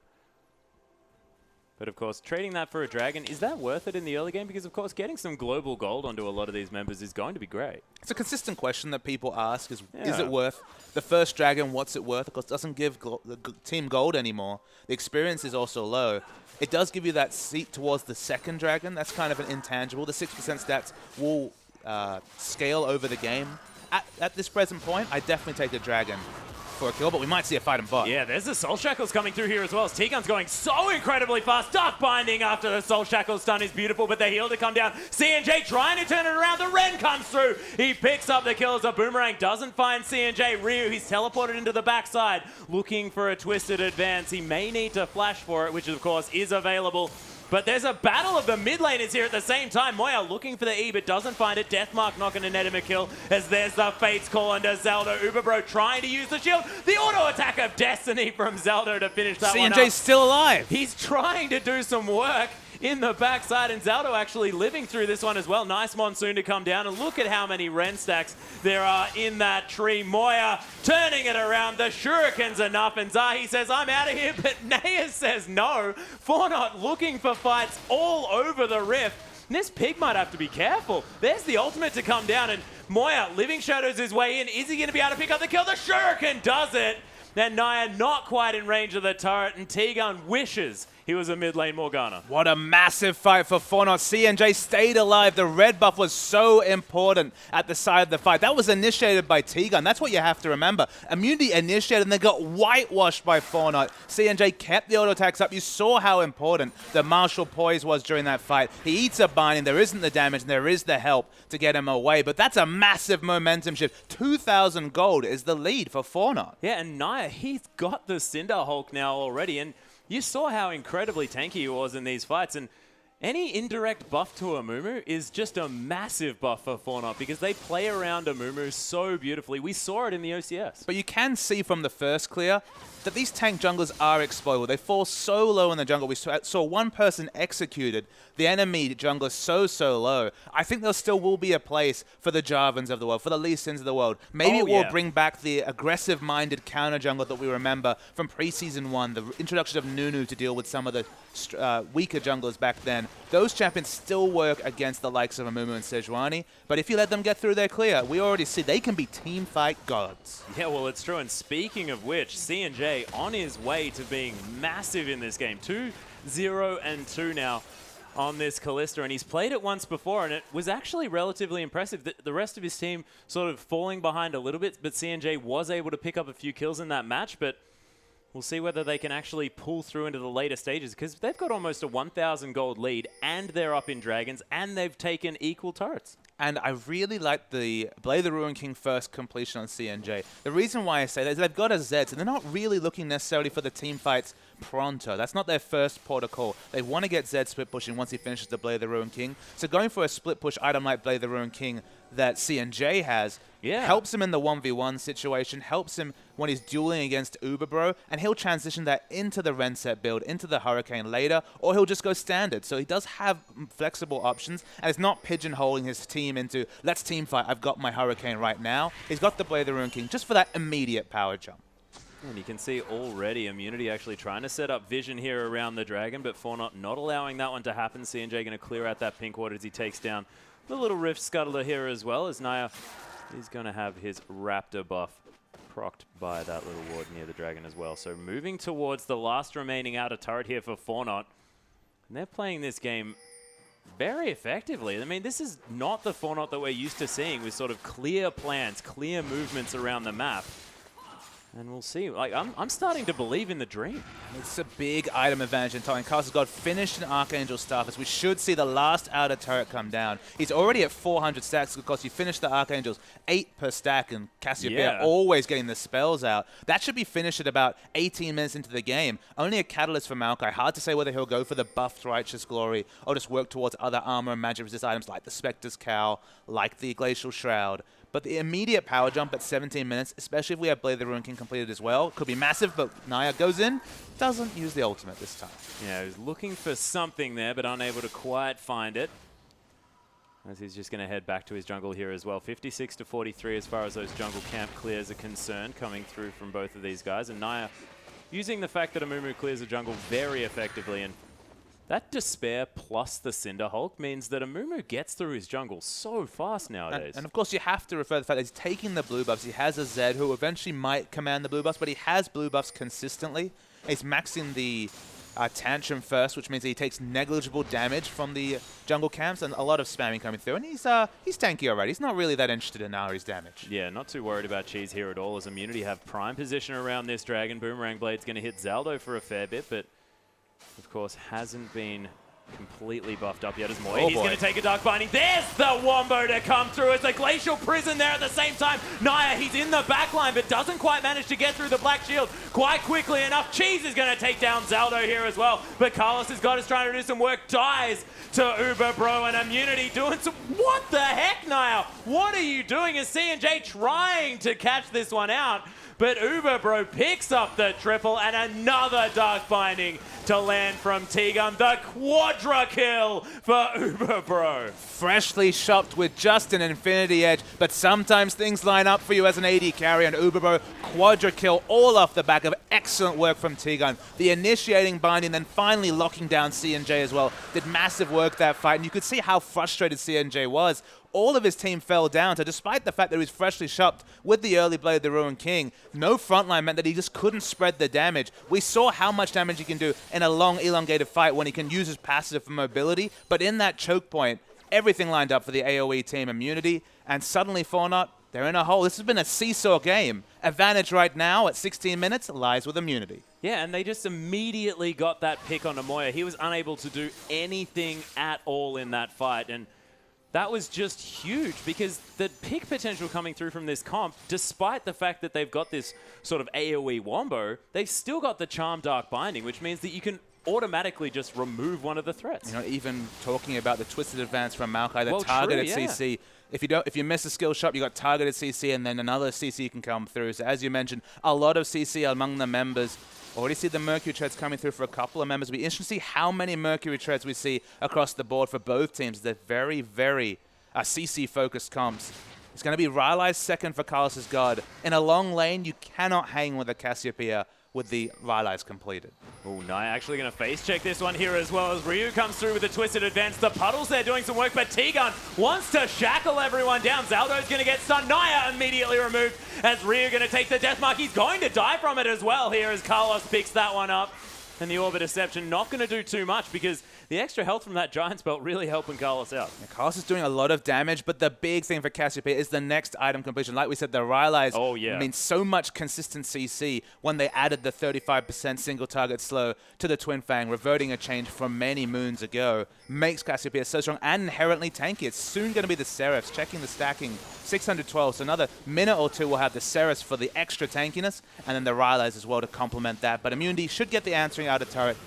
But of course, trading that for a Dragon, is that worth it in the early game? Because of course, getting some global gold onto a lot of these members is going to be great. It's a consistent question that people ask is it worth the first Dragon? What's it worth? Of course, it doesn't give the team gold anymore. The experience is also low. It does give you that seat towards the second Dragon. That's kind of an intangible. The 6% stats will scale over the game. At this present point, I definitely take the Dragon for a kill, but we might see a fight in bot. Yeah, there's the Soul Shackles coming through here as well. T-Gun's going so incredibly fast. Dark Binding after the Soul Shackles stun is beautiful, but the heal to come down. C&J trying to turn it around. The Ren comes through. He picks up the kill as a Boomerang doesn't find C&J. Ryu, he's teleported into the backside, looking for a twisted advance. He may need to flash for it, which of course is available. But there's a battle of the mid laners here at the same time. Moya looking for the E, but doesn't find it. Deathmark not going to net him a kill, as there's the Fates call into Zelda. Uberbro trying to use the shield. The auto attack of Destiny from Zelda to finish that one up. C&J's still alive. He's trying to do some work in the backside, and Zelda actually living through this one as well. Nice Monsoon to come down, and look at how many Ren stacks there are in that tree. Moya turning it around. The Shuriken's enough, and Zahi says, I'm out of here, but Naya says no. Forno looking for fights all over the rift. And this pig might have to be careful. There's the ultimate to come down, and Moya Living Shadows his way in. Is he going to be able to pick up the kill? The Shuriken does it. And Naya not quite in range of the turret, and T-Gun wishes he was a mid lane Morgana. What a massive fight for Forno. C&J stayed alive. The red buff was so important at the side of the fight. That was initiated by T-Gun. That's what you have to remember. Immunity initiated, and they got whitewashed by Forno. C&J kept the auto attacks up. You saw how important the martial poise was during that fight. He eats a binding. There isn't the damage, and there is the help to get him away. But that's a massive momentum shift. 2,000 gold is the lead for Forno. Yeah, and Naya, he's got the Cinder Hulk now already, and you saw how incredibly tanky he was in these fights, and any indirect buff to Amumu is just a massive buff for Forno because they play around Amumu so beautifully. We saw it in the OCS. But you can see from the first clear, that these tank junglers are exploitable. They fall so low in the jungle. We saw one person executed the enemy jungler so low. I think there still will be a place for the Jarvans of the world, for the Lee Sins of the world. Maybe it will bring back the aggressive-minded counter jungler that we remember from preseason 1, the introduction of Nunu to deal with some of the weaker junglers back then. Those champions still work against the likes of Amumu and Sejuani, but if you let them get through their clear, we already see they can be team fight gods. Yeah, well, it's true. And speaking of which, C&J on his way to being massive in this game. 2-0-2 now on this Kalista, and he's played it once before, and it was actually relatively impressive. The rest of his team sort of falling behind a little bit, but C&J was able to pick up a few kills in that match, but we'll see whether they can actually pull through into the later stages, because they've got almost a 1,000 gold lead, and they're up in Dragons, and they've taken equal turrets. And I really like the Blade the Ruin King first completion on C&J. The reason why I say that is they've got a Zed, so they're not really looking necessarily for the team fights pronto. That's not their first port of call. They want to get Zed split pushing once he finishes the Blade the Ruin King. So going for a split push item like Blade the Ruin King that C&J has helps him in the 1v1 situation, helps him when he's dueling against Uberbro, and he'll transition that into the Renset build, into the Hurricane later, or he'll just go standard. So he does have flexible options, and it's not pigeonholing his team into, let's team fight, I've got my Hurricane right now. He's got the Blade the Ruin King just for that immediate power jump. And you can see already Immunity actually trying to set up vision here around the Dragon, but Forno not allowing that one to happen. C&J going to clear out that pink ward as he takes down the little Rift Scuttler here as well, as Naya is going to have his Raptor buff procced by that little ward near the Dragon as well. So moving towards the last remaining outer turret here for Forno. And they're playing this game very effectively. I mean, this is not the Forno that we're used to seeing with sort of clear plans, clear movements around the map. And we'll see. Like, I'm starting to believe in the dream. It's a big item advantage in time. Castle's got finished an Archangel Staff as we should see the last outer turret come down. He's already at 400 stacks because you finish the Archangels 8 per stack, and Cassiopeia always getting the spells out. That should be finished at about 18 minutes into the game. Only a catalyst for Maokai. Hard to say whether he'll go for the buffed Righteous Glory or just work towards other armor and magic resist items like the Spectre's Cowl, like the Glacial Shroud. But the immediate power jump at 17 minutes, especially if we have Blade the Ruin King completed as well, could be massive, but Naya goes in, doesn't use the ultimate this time. Yeah, he was looking for something there, but unable to quite find it. As he's just going to head back to his jungle here as well. 56 to 43 as far as those jungle camp clears are concerned, coming through from both of these guys. And Naya using the fact that Amumu clears the jungle very effectively, and that Despair plus the Cinder Hulk means that Amumu gets through his jungle so fast nowadays. And of course, you have to refer to the fact that he's taking the blue buffs. He has a Zed who eventually might command the blue buffs, but he has blue buffs consistently. He's maxing the Tantrum first, which means he takes negligible damage from the jungle camps and a lot of spamming coming through. And he's tanky already. He's not really that interested in Nari's damage. Yeah, not too worried about Cheese here at all, as Immunity have prime position around this Dragon. Boomerang Blade's going to hit Zaldo for a fair bit, but of course, hasn't been completely buffed up yet as Moy. He's going to take a Dark Binding. There's the Wombo to come through. It's a Glacial Prison there at the same time. Naya, he's in the back line, but doesn't quite manage to get through the Black Shield quite quickly enough. Cheese is going to take down Zaldo here as well, but Carlos has got us trying to do some work. Dies to Uber Bro, and Immunity doing some... What the heck, Naya? What are you doing? Is C&J trying to catch this one out? But Uber Bro picks up the triple and another Dark Binding to land from T-Gun. The quadra kill for Uber Bro. Freshly shopped with just an Infinity Edge, but sometimes things line up for you as an AD carry, and Uber Bro quadra kill all off the back of excellent work from T-Gun. The initiating binding, then finally locking down C&J as well. Did massive work that fight, and you could see how frustrated C&J was. All of his team fell down, so despite the fact that he was freshly shopped with the early Blade the Ruin King, no frontline meant that he just couldn't spread the damage. We saw how much damage he can do in a long, elongated fight when he can use his passive for mobility, but in that choke point, everything lined up for the AoE team Immunity, and suddenly Forno, they're in a hole. This has been a seesaw game. Advantage right now at 16 minutes lies with Immunity. Yeah, and they just immediately got that pick on Amoya. He was unable to do anything at all in that fight, and that was just huge because the pick potential coming through from this comp, despite the fact that they've got this sort of AoE wombo, they've still got the Charm Dark Binding, which means that you can automatically just remove one of the threats. You know, even talking about the twisted advance from Maokai, the Well, targeted true, yeah. CC. If you miss a skill shot, you got targeted CC, and then another CC can come through. So as you mentioned, a lot of CC among the members. Already see the Mercury Treads coming through for a couple of members. It'll be interesting to see how many Mercury Treads we see across the board for both teams. They're very, very CC-focused comps. It's going to be Rylai's second for Carlos's God. In a long lane, you cannot hang with a Cassiopeia with the Rylai's completed. Oh, Naya actually going to face check this one here as well as Ryu comes through with a twisted advance. The puddles there doing some work, but T-Gun wants to shackle everyone down. Zaldo's going to get stunned. Naya immediately removed as Ryu going to take the death mark. He's going to die from it as well here as Carlos picks that one up. And the Orbit Deception not going to do too much because the extra health from that Giant's Belt really helping Carlos out. Yeah, Carlos is doing a lot of damage, but the big thing for Cassiopeia is the next item completion. Like we said, the Rylai's mean so much consistent CC when they added the 35% single target slow to the Twin Fang, reverting a change from many moons ago, makes Cassiopeia so strong and inherently tanky. It's soon going to be the Seraphs, checking the stacking, 612, so another minute or two we'll have the Seraphs for the extra tankiness, and then the Rylai's as well to complement that. But Immunity should get the answering outer turret,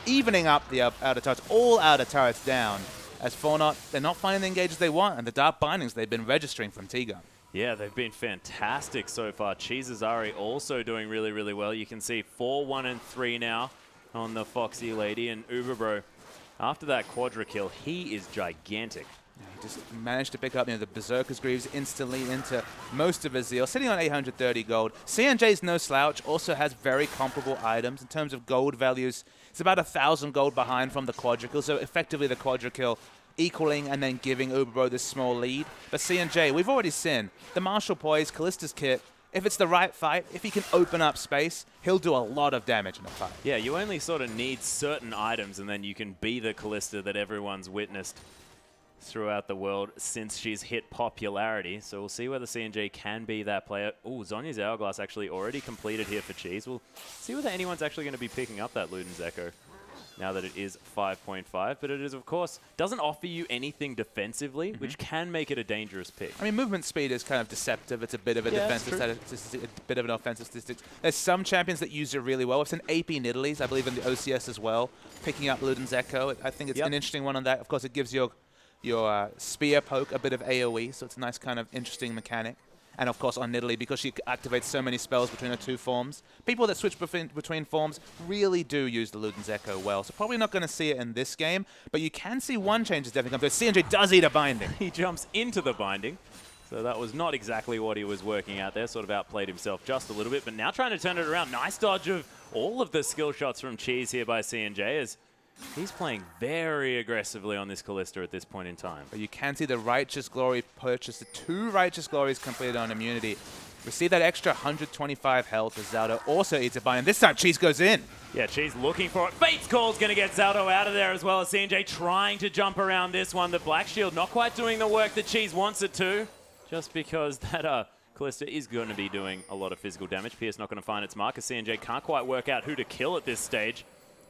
evening up the outer turrets, all outer turrets down, as Forno, they're not finding the engages they want, and the Dark Bindings they've been registering from T-Gun. Yeah, they've been fantastic so far. Cheesazari also doing really, really well. You can see 4, 1, and 3 now on the Foxy Lady, and Uberbro, after that quadra kill, he is gigantic. He just managed to pick up the Berserker's Greaves instantly into most of his Zeal, sitting on 830 gold. CNJ's no slouch, also has very comparable items in terms of gold values. It's about 1,000 gold behind from the quadra kill, so effectively the quadra kill equaling and then giving Uberbro this small lead. But CNJ, we've already seen the Martial Poise, Callista's Kit. If it's the right fight, if he can open up space, he'll do a lot of damage in a fight. Yeah, you only sort of need certain items, and then you can be the Callista that everyone's witnessed throughout the world since she's hit popularity. So we'll see whether CNJ can be that player. Oh, Zonya's Hourglass actually already completed here for Cheese. We'll see whether anyone's actually going to be picking up that Luden's Echo now that it is 5.5. But it is, of course, doesn't offer you anything defensively, which can make it a dangerous pick. I mean, movement speed is kind of deceptive. It's a bit of a defensive statistic, a bit of an offensive statistic. There's some champions that use it really well. It's an AP Nidalee, I believe, in the OCS as well, picking up Luden's Echo. I think it's an interesting one on that. Of course, it gives your spear poke a bit of AoE, so it's a nice kind of interesting mechanic. And of course on Nidalee, because she activates so many spells between her two forms, people that switch between forms really do use the Luden's Echo well. So probably not going to see it in this game, but you can see one change is definitely come through. CNJ does eat a binding. He jumps into the binding. So that was not exactly what he was working out there, sort of outplayed himself just a little bit, but now trying to turn it around. Nice dodge of all of the skill shots from Cheese here by CNJ as he's playing very aggressively on this Callista at this point in time. But you can see the Righteous Glory purchase, the 2 Righteous Glories completed on Immunity. Receive that extra 125 health as Zaldo also eats a bind. And this time, Cheese goes in. Yeah, Cheese looking for it. Fate's Call's going to get Zaldo out of there as well as CNJ trying to jump around this one. The Black Shield not quite doing the work that Cheese wants it to, just because that Callista is going to be doing a lot of physical damage. Pierce not going to find its mark as CNJ can't quite work out who to kill at this stage.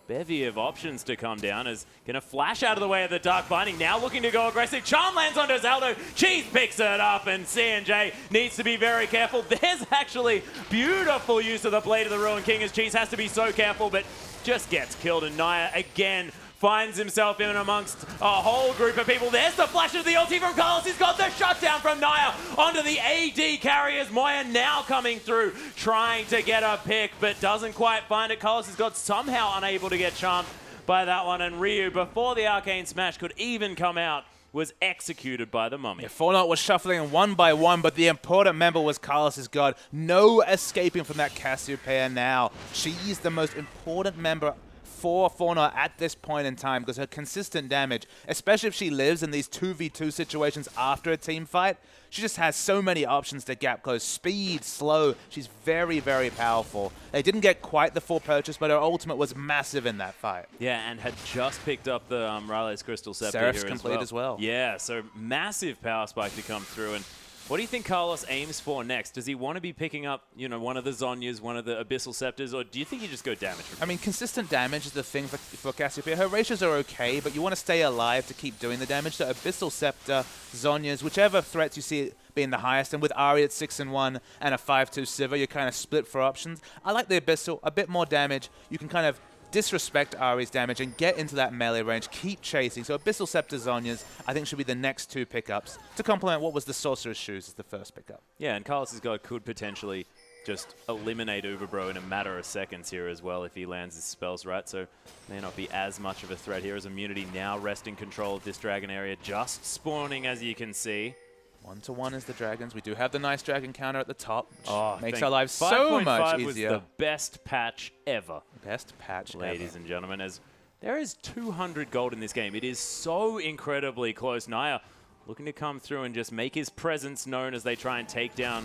Bevy of options to come down as going to flash out of the way of the Dark Binding. Now looking to go aggressive. Charm lands onto Zaldo. Cheese picks it up and CNJ needs to be very careful. There's actually beautiful use of the Blade of the Ruined King as Cheese has to be so careful, but just gets killed. And Naya again finds himself in amongst a whole group of people. There's the flash of the ulti from Carlos. He's got the shutdown from Naya onto the AD carriers. Moya now coming through, trying to get a pick, but doesn't quite find it. Carlos has got somehow unable to get charmed by that one, and Ryu, before the Arcane Smash could even come out, was executed by the Mummy. Yeah, Forno was shuffling one by one, but the important member was Carlos's God. No escaping from that Cassiopeia now. She is the most important member for Forno at this point in time because her consistent damage, especially if she lives in these 2v2 situations after a team fight, she just has so many options to gap close. Speed, slow, she's very, very powerful. They didn't get quite the full purchase, but her ultimate was massive in that fight. Yeah, and had just picked up the Rylai's Crystal Scepter Seraph's here complete as well. Yeah, so massive power spike to come through. And what do you think Carlos aims for next? Does he want to be picking up, you know, one of the Zonyas, one of the Abyssal Scepters, or do you think you just go damage? I mean, consistent damage is the thing for Cassiopeia. Her ratios are okay, but you want to stay alive to keep doing the damage. So Abyssal Scepter, Zonyas, whichever threats you see being the highest, and with Ari at 6-1 and a 5-2 Sivir, you're kind of split for options. I like the Abyssal, a bit more damage. You can kind of disrespect Ari's damage and get into that melee range, keep chasing. So Abyssal Scepter Zhonya's, I think, should be the next 2 pickups to complement what was the Sorcerer's Shoes as the first pickup. Yeah, and Carlos's God could potentially just eliminate Uberbro in a matter of seconds here as well if he lands his spells right, so may not be as much of a threat here as Immunity now resting control of this dragon area, just spawning as you can see. 1-to-1 is the dragons. We do have the nice dragon counter at the top, which makes I our lives so much 5.5 easier. was the best patch ever. Best patch ladies ever. and gentlemen, as there is 200 gold in this game. It is so incredibly close. Naya looking to come through and just make his presence known as they try and take down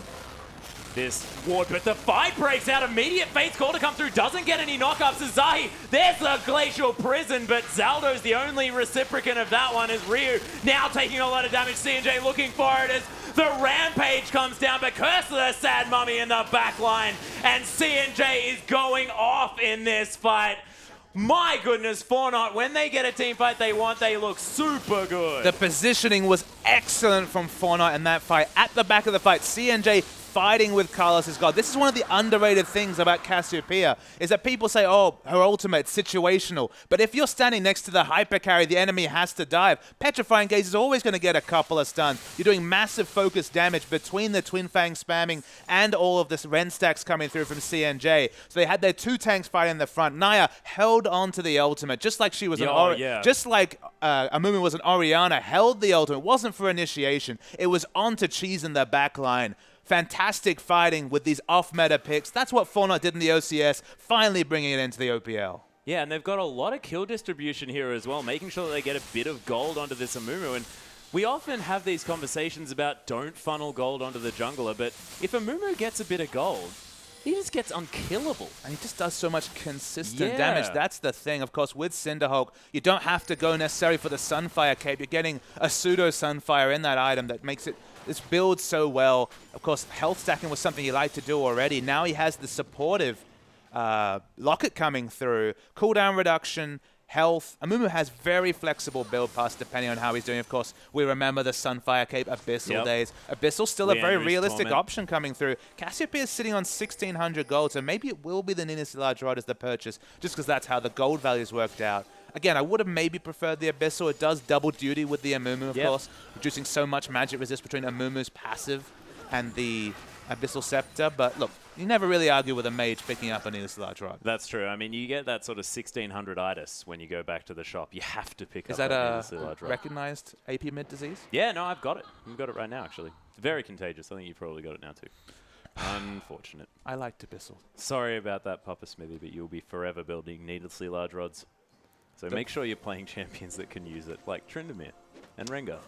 this ward, but the fight breaks out. Immediate Fate's call to come through, doesn't get any knockups as Zahi. There's the Glacial Prison, but Zaldo's the only reciprocant of that one as Ryu now taking a lot of damage. CNJ looking for it as the Rampage comes down, but Curse of the Sad Mummy in the back line, and CNJ is going off in this fight. My goodness, Forno, when they get a team fight they want, they look super good. The positioning was excellent from Forno in that fight. At the back of the fight, CNJ fighting with Carlos's God. This is one of the underrated things about Cassiopeia, is that people say, oh, her ultimate's situational. But if you're standing next to the hyper carry, the enemy has to dive. Petrifying Gaze is always going to get a couple of stuns. You're doing massive focus damage between the Twin Fang spamming and all of this Ren stacks coming through from CNJ. So they had their 2 tanks fighting in the front. Naya held on to the ultimate, just like she was just like Amumu was an Orianna, held the ultimate. It wasn't for initiation. It was on to cheese in the back line. Fantastic fighting with these off-meta picks. That's what Forno did in the OCS, finally bringing it into the OPL. Yeah, and they've got a lot of kill distribution here as well, making sure that they get a bit of gold onto this Amumu. And we often have these conversations about don't funnel gold onto the jungler, but if Amumu gets a bit of gold, he just gets unkillable. And he just does so much consistent damage. That's the thing. Of course, with Cinderhulk, you don't have to go necessarily for the Sunfire cape. You're getting a pseudo Sunfire in that item that makes it this builds so well. Of course, health stacking was something he liked to do already. Now he has the supportive Locket coming through. Cooldown reduction, health. Amumu has very flexible build paths depending on how he's doing. Of course, we remember the Sunfire Cape Abyssal days. Abyssal's still a very realistic option coming through. Cassiopeia is sitting on 1,600 gold, so maybe it will be the Nina Silage Rod as the purchase, just because that's how the gold values worked out. Again, I would have maybe preferred the Abyssal. It does double duty with the Amumu, of course, reducing so much magic resist between Amumu's passive and the Abyssal Scepter. But look, you never really argue with a mage picking up a Nina Silage Rod. That's true. I mean, you get that sort of 1600-itis when you go back to the shop. You have to pick up that Nina Silage Rod. Recognized AP mid disease? Yeah, no, I've got it. I've got it right now, actually. It's very contagious. I think you've probably got it now, too. Unfortunate. I liked Abyssal. Sorry about that, Papa Smithy, but you'll be forever building needlessly large rods. So make sure you're playing champions that can use it, like Tryndamere and Rengar.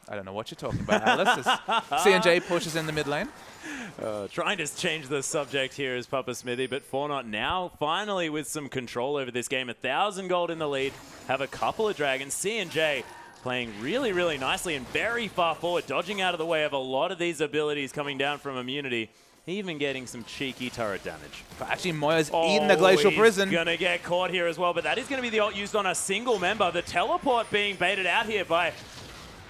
I don't know what you're talking about, Alice. CNJ pushes in the mid lane. Trying to change the subject here is Papa Smithy, but Forno now finally with some control over this game. 1,000 gold in the lead, have a couple of dragons. CNJ playing really, really nicely and very far forward, dodging out of the way of a lot of these abilities coming down from Immunity. Even getting some cheeky turret damage. But actually, Moya's eaten the Glacial Prison. Going to get caught here as well, but that is going to be the ult used on a single member. The teleport being baited out here by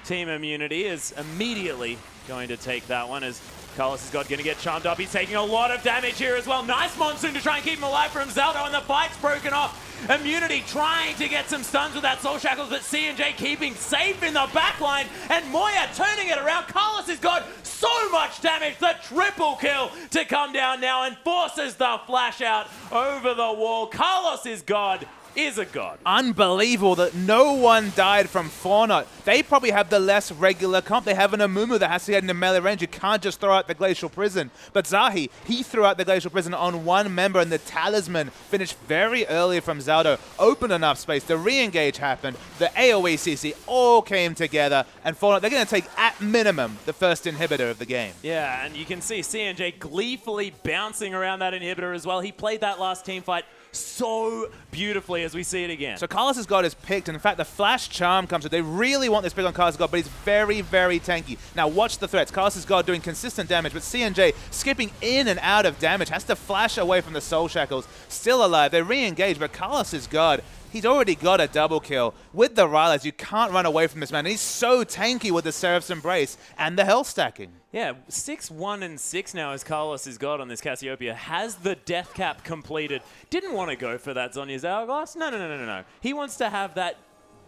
Team Immunity is immediately going to take that one as Carlos is going to get charmed up. He's taking a lot of damage here as well. Nice Monsoon to try and keep him alive from Zaldo, and the fight's broken off. Immunity trying to get some stuns with that Soul Shackles, but CNJ keeping safe in the backline, and Moya turning it around. Carlos has got so much damage, the triple kill to come down now and forces the flash out over the wall. Carlos is God. Is a god. Unbelievable that no one died from Forno. They probably have the less regular comp. They have an Amumu that has to get into melee range. You can't just throw out the Glacial Prison. But Zahi, he threw out the Glacial Prison on one member, and the Talisman finished very early from Zaldo. Opened enough space. The re-engage happened. The AoE CC all came together. And Forno, they're going to take, at minimum, the first inhibitor of the game. Yeah, and you can see CNJ gleefully bouncing around that inhibitor as well. He played that last team fight so beautifully as we see it again. So Carlos's God is picked, and in fact the Flash Charm comes with. They really want this pick on Carlos's God, but he's very, very tanky. Now watch the threats. Carlos's God doing consistent damage, but CNJ skipping in and out of damage, has to flash away from the Soul Shackles. Still alive. They re-engage, but Carlos's God He's already got a double kill. With the Rylas, you can't run away from this man. He's so tanky with the Seraph's Embrace and the health stacking. Yeah, 6-1 and 6 now as Carlos has got on this Cassiopeia. Has the death cap completed. Didn't want to go for that Zhonya's Hourglass. No. He wants to have that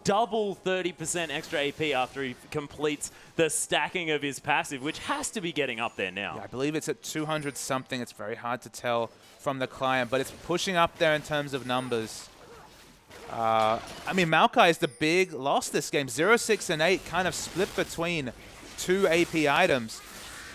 double 30% extra AP after he completes the stacking of his passive, which has to be getting up there now. Yeah, I believe it's at 200 something. It's very hard to tell from the client, but it's pushing up there in terms of numbers. I mean, Maokai is the big loss this game. 0, 6, and 8 kind of split between 2 AP items.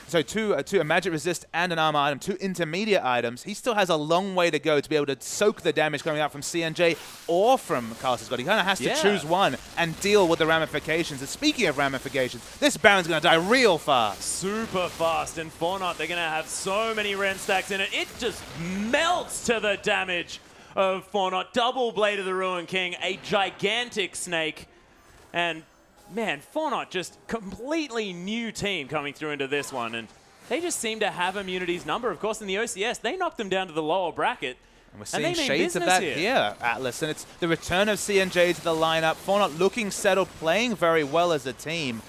So two a magic resist and an armor item, 2 intermediate items. He still has a long way to go to be able to soak the damage coming out from CNJ or from Carlos Scott. He kind of has to choose one and deal with the ramifications. And speaking of ramifications, this Baron's going to die real fast. Super fast. And Forno, they're going to have so many Ren stacks in it. It just melts to the damage of Forno. Double Blade of the Ruin King, a gigantic snake. And man, Forno, just completely new team coming through into this one, and they just seem to have Immunity's number. Of course, in the OCS, they knocked them down to the lower bracket. And we're seeing shades of that here, Atlas, and it's the return of CNJ to the lineup. Forno looking settled, playing very well as a team.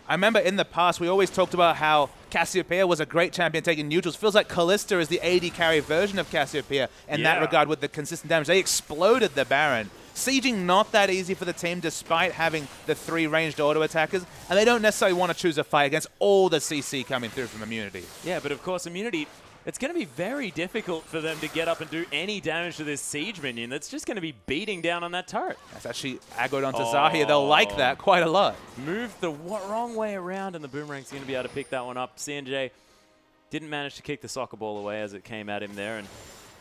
I remember in the past, we always talked about how Cassiopeia was a great champion taking neutrals. Feels like Callista is the AD carry version of Cassiopeia in that regard with the consistent damage. They exploded the Baron. Sieging not that easy for the team despite having the 3 ranged auto attackers, and they don't necessarily want to choose a fight against all the CC coming through from Immunity. Yeah, but of course Immunity, it's going to be very difficult for them to get up and do any damage to this Siege minion that's just going to be beating down on that turret. That's actually aggroed onto Zahir. They'll like that quite a lot. Moved the wrong way around, and the Boomerang's going to be able to pick that one up. CNJ didn't manage to kick the soccer ball away as it came at him there, and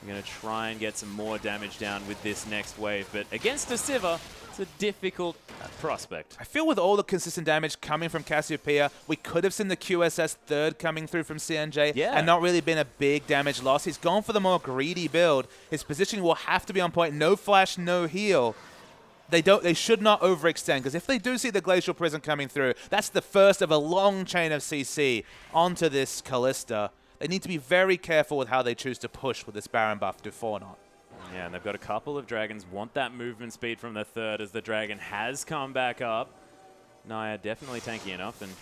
we're going to try and get some more damage down with this next wave. But against a Sivir, it's a difficult prospect. I feel with all the consistent damage coming from Cassiopeia, we could have seen the QSS third coming through from CNJ and not really been a big damage loss. He's gone for the more greedy build. His positioning will have to be on point. No flash, no heal. They should not overextend, because if they do see the Glacial Prison coming through, that's the first of a long chain of CC onto this Callista. They need to be very careful with how they choose to push with this Baron buff to Forno. Yeah, and they've got a couple of dragons. Want that movement speed from the third as the dragon has come back up. Naya definitely tanky enough, and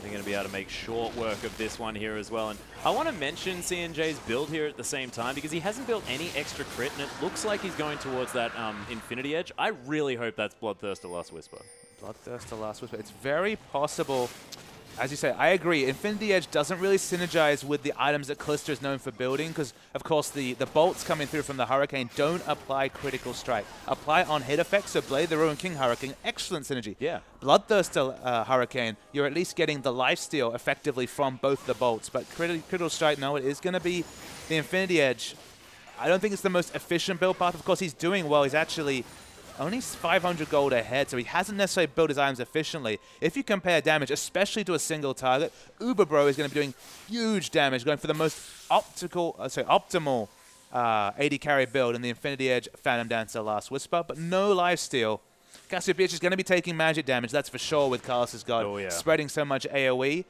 they're going to be able to make short work of this one here as well. And I want to mention CNJ's build here at the same time, because he hasn't built any extra crit, and it looks like he's going towards that Infinity Edge. I really hope that's Bloodthirster Last Whisper. Bloodthirster Last Whisper. It's very possible. As you say, I agree. Infinity Edge doesn't really synergize with the items that Callista is known for building, because, of course, the bolts coming through from the Hurricane don't apply critical strike. Apply on hit effects, so Blade the Ruin King Hurricane, excellent synergy. Yeah. Bloodthirster Hurricane, you're at least getting the lifesteal effectively from both the bolts, but critical strike, no, it is going to be the Infinity Edge. I don't think it's the most efficient build path. Of course, he's doing well. He's actually only 500 gold ahead, so he hasn't necessarily built his items efficiently. If you compare damage, especially to a single target, Uber Bro is going to be doing huge damage, going for the most optimal AD carry build in the Infinity Edge, Phantom Dancer, Last Whisper, but no lifesteal. Cassiopeia is going to be taking magic damage, that's for sure, with Carlos' God spreading so much AoE.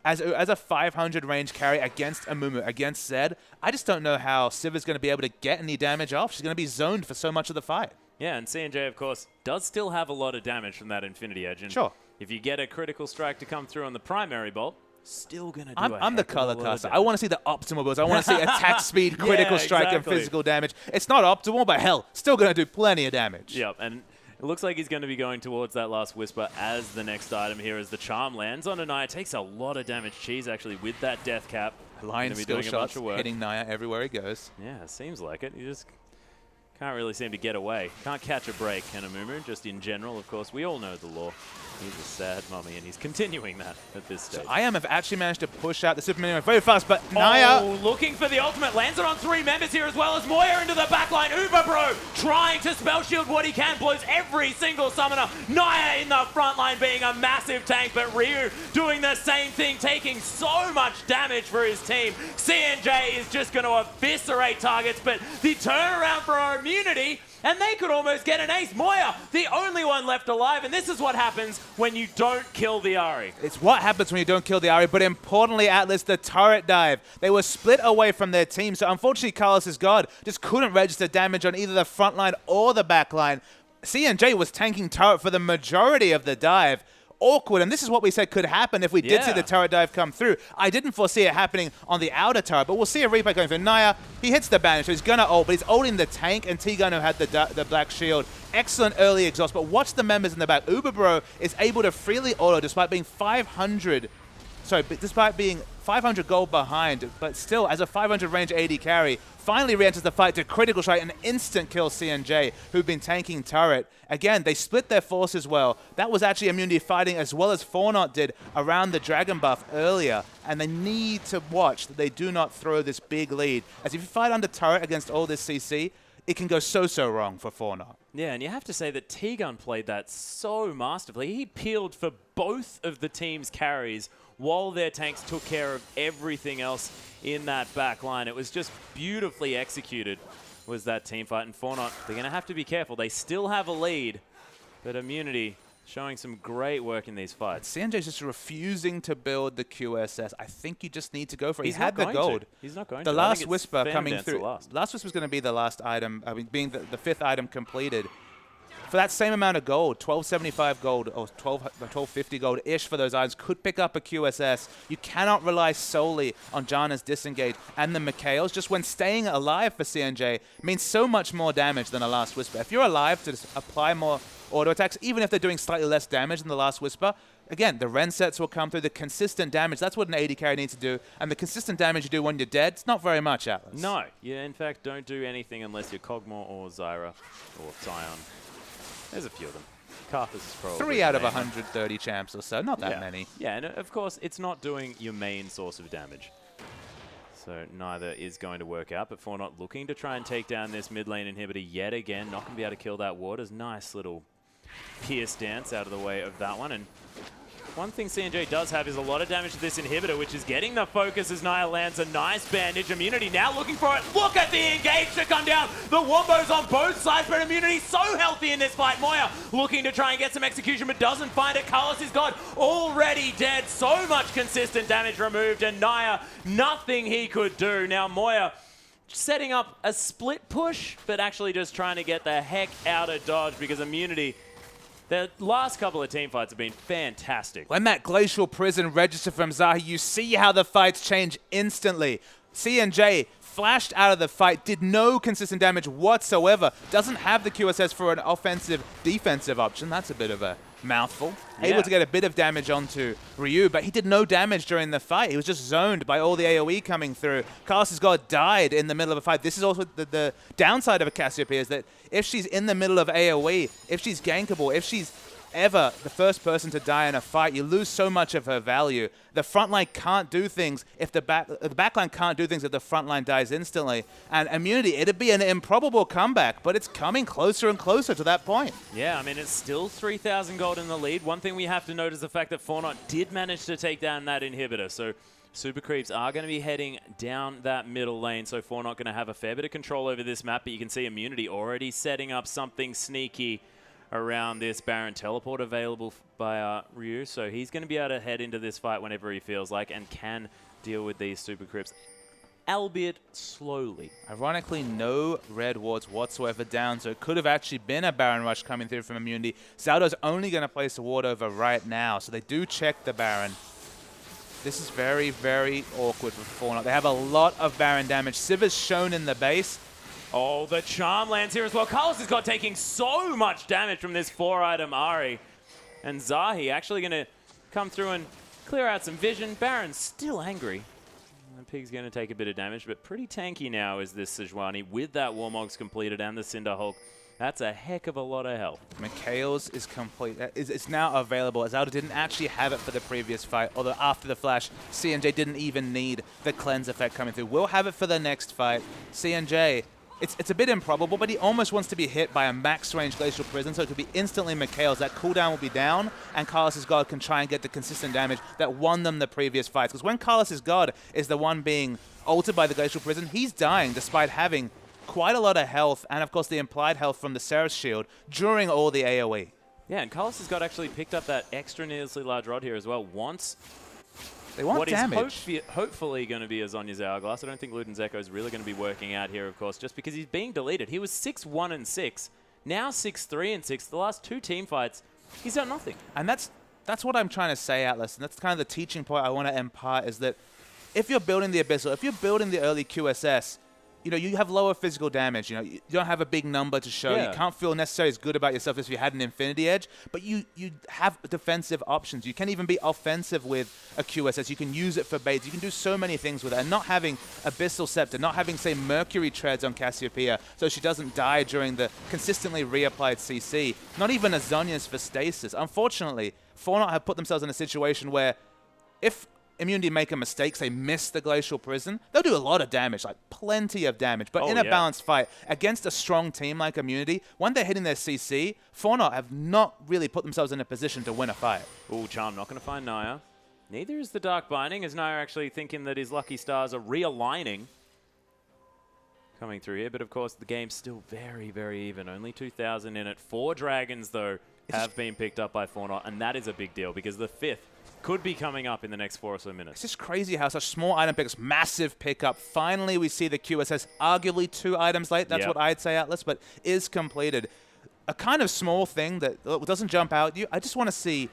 As a 500 range carry against Amumu, against Zed, I just don't know how Sivir's going to be able to get any damage off. She's going to be zoned for so much of the fight. Yeah, and CNJ, of course, does still have a lot of damage from that Infinity Edge. And if you get a critical strike to come through on the primary bolt, still going to do I'm the color caster. I want to see the optimal builds. I want to see attack speed, critical strike, and physical damage. It's not optimal, but hell, still going to do plenty of damage. Yep, and it looks like he's going to be going towards that Last Whisper as the next item here, as the Charm lands on Naya. Takes a lot of damage. Cheese, actually, with that death cap. Lion skill shots, hitting Naya everywhere he goes. Yeah, it seems like it. You just can't really seem to get away. Can't catch a break, Hanamumu, just in general, of course. We all know the law. He's a sad mummy, and he's continuing that at this stage. So IM have actually managed to push out the Super Minion very fast, but Naya... Oh, looking for the ultimate. Lands it on 3 members here, as well as Moya into the backline. Uber Bro trying to spell shield what he can. Blows every single summoner. Naya in the front line being a massive tank, but Ryu doing the same thing, taking so much damage for his team. CNJ is just going to eviscerate targets, but the turnaround for our Immunity, and they could almost get an ace. Moya, the only one left alive, and this is what happens when you don't kill the Ahri. It's what happens when you don't kill the Ahri, but importantly, Atlas, the turret dive. They were split away from their team, so unfortunately, Carlos's God just couldn't register damage on either the front line or the back line. CNJ was tanking turret for the majority of the dive. Awkward, and this is what we said could happen if we did see the turret dive come through. I didn't foresee it happening on the outer turret, but we'll see a replay going for Naya. He hits the banish, so he's gonna ult, but he's ulting the tank, and T-Gun, who had the black shield. Excellent early exhaust, but watch the members in the back. Uberbro is able to freely auto despite being 500 gold behind, but still, as a 500 range AD carry, finally re-enters the fight to critical strike and instant kill CNJ, who've been tanking turret. Again, they split their forces well. That was actually Immunity fighting as well as Forno did around the Dragon buff earlier, and they need to watch that they do not throw this big lead, as if you fight under turret against all this CC, it can go so wrong for Forno. Yeah, and you have to say that T-Gun played that so masterfully. He peeled for both of the team's carries while their tanks took care of everything else in that back line. It was just beautifully executed, was that team fight. And Forno, they're going to have to be careful. They still have a lead, but Immunity showing some great work in these fights. CNJ's just refusing to build the QSS. I think you just to go for it. He's had the gold. He's not going the to. The last Whisper coming through. Last Whisper's going to be the last item, I mean, being the fifth item completed. For that same amount of gold, 1275 gold or 1250 gold-ish for those items, could pick up a QSS. You cannot rely solely on Janna's disengage and the Mikhails. Just when staying alive for CNJ means so much more damage than a Last Whisper. If you're alive to just apply more auto attacks, even if they're doing slightly less damage than the Last Whisper, again, the Ren sets will come through, the consistent damage. That's what an AD carry needs to do. And the consistent damage you do when you're dead, it's not very much, Atlas. No, you in fact don't do anything unless you're Kog'Maw or Zyra or Sion. There's a few of them. Karthus is probably 3 out of 130 champs or so, not that many. Yeah, and of course, it's not doing your main source of damage. So neither is going to work out, but Forno looking to try and take down this mid lane inhibitor yet again. Not going to be able to kill that Waters. Nice little Pierce dance out of the way of that one. And one thing CNJ does have is a lot of damage to this inhibitor, which is getting the focus as Naya lands a nice bandage. Immunity now looking for it. Look at the engage to come down. The wombos on both sides, but Immunity so healthy in this fight. Moya looking to try and get some execution, but doesn't find it. Carlos is gone, already dead. So much consistent damage removed, and Naya, nothing he could do. Now Moya setting up a split push, but actually just trying to get the heck out of dodge because Immunity, the last couple of team fights have been fantastic. When that Glacial Prison registered from Zahi, you see how the fights change instantly. CNJ flashed out of the fight, did no consistent damage whatsoever, doesn't have the QSS for an offensive-defensive option. That's a bit of a mouthful. Yeah. Able to get a bit of damage onto Ryu, but he did no damage during the fight. He was just zoned by all the AoE coming through. Carlos's God died in the middle of a fight. This is also the downside of a Cassiopeia, is that if she's in the middle of AoE, if she's gankable, if she's ever the first person to die in a fight, you lose so much of her value. The front line can't do things if the back line can't do things if the front line dies instantly. And Immunity, it'd be an improbable comeback, but it's coming closer and closer to that point. Yeah, I mean, it's still 3,000 gold in the lead. One thing we have to note is the fact that Forno did manage to take down that inhibitor. So Super Creeps are going to be heading down that middle lane, so Forno going to have a fair bit of control over this map, but you can see Immunity already setting up something sneaky around this Baron teleport available by Ryu, so he's going to be able to head into this fight whenever he feels like and can deal with these Super Crypts, albeit slowly. Ironically, no red wards whatsoever down, so it could have actually been a Baron rush coming through from Immunity. Zaldo's only going to place a ward over right now, so they do check the Baron. This is very, very awkward for Forno. They have a lot of Baron damage. Siva's shown in the base. Oh, the charm lands here as well. Carlos has got taking so much damage from this 4-item Ahri. And Zahi actually going to come through and clear out some vision. Baron's still angry. The Pig's going to take a bit of damage, but pretty tanky now is this Sejuani with that Warmogs completed and the Cinder Hulk. That's a heck of a lot of health. Mikhail's is complete. It's now available. Zelda didn't actually have it for the previous fight, although after the flash, CNJ didn't even need the cleanse effect coming through. We'll have it for the next fight. CNJ, it's a bit improbable, but he almost wants to be hit by a max range Glacial Prison, so it could be instantly Mikhail's. That cooldown will be down, and Carlos's God can try and get the consistent damage that won them the previous fights. Because when Carlos's God is the one being altered by the Glacial Prison, he's dying despite having quite a lot of health, and of course the implied health from the Seraph's shield during all the AoE. Yeah, and Carlos has got actually picked up that extra needlessly large rod here as well. They want what damage. is hopefully going to be a Zhonya's Hourglass. I don't think Luden's Echo is really going to be working out here, of course, just because he's being deleted. He was 6-1-6, now 6-3-6. The last 2 team fights, he's done nothing. And that's what I'm trying to say, Atlas, and that's kind of the teaching point I want to impart, is that if you're building the Abyssal, if you're building the early QSS, you know, you have lower physical damage. You know, you don't have a big number to show. Yeah. You can't feel necessarily as good about yourself as if you had an Infinity Edge, but you have defensive options. You can even be offensive with a QSS. You can use it for baits. You can do so many things with it. And not having Abyssal Scepter, not having, say, Mercury Treads on Cassiopeia so she doesn't die during the consistently reapplied CC, not even a Zhonya's for stasis. Unfortunately, Forno have put themselves in a situation where if Immunity make a mistake, say miss the Glacial Prison, they'll do a lot of damage, like plenty of damage. But in a balanced fight against a strong team like Immunity, when they're hitting their CC, Forno have not really put themselves in a position to win a fight. Ooh, Charm not going to find Naya. Neither is the Dark Binding, as Naya actually thinking that his lucky stars are realigning. Coming through here, but of course the game's still very, very even. Only 2,000 in it. 4 dragons, though, have been picked up by Forno, and that is a big deal because the 5th could be coming up in the next 4 or so minutes. It's just crazy how such small item picks, massive pickup. Finally, we see the QSS arguably 2 items late. That's what I'd say, Atlas, but is completed. A kind of small thing that doesn't jump out at you. I just want to see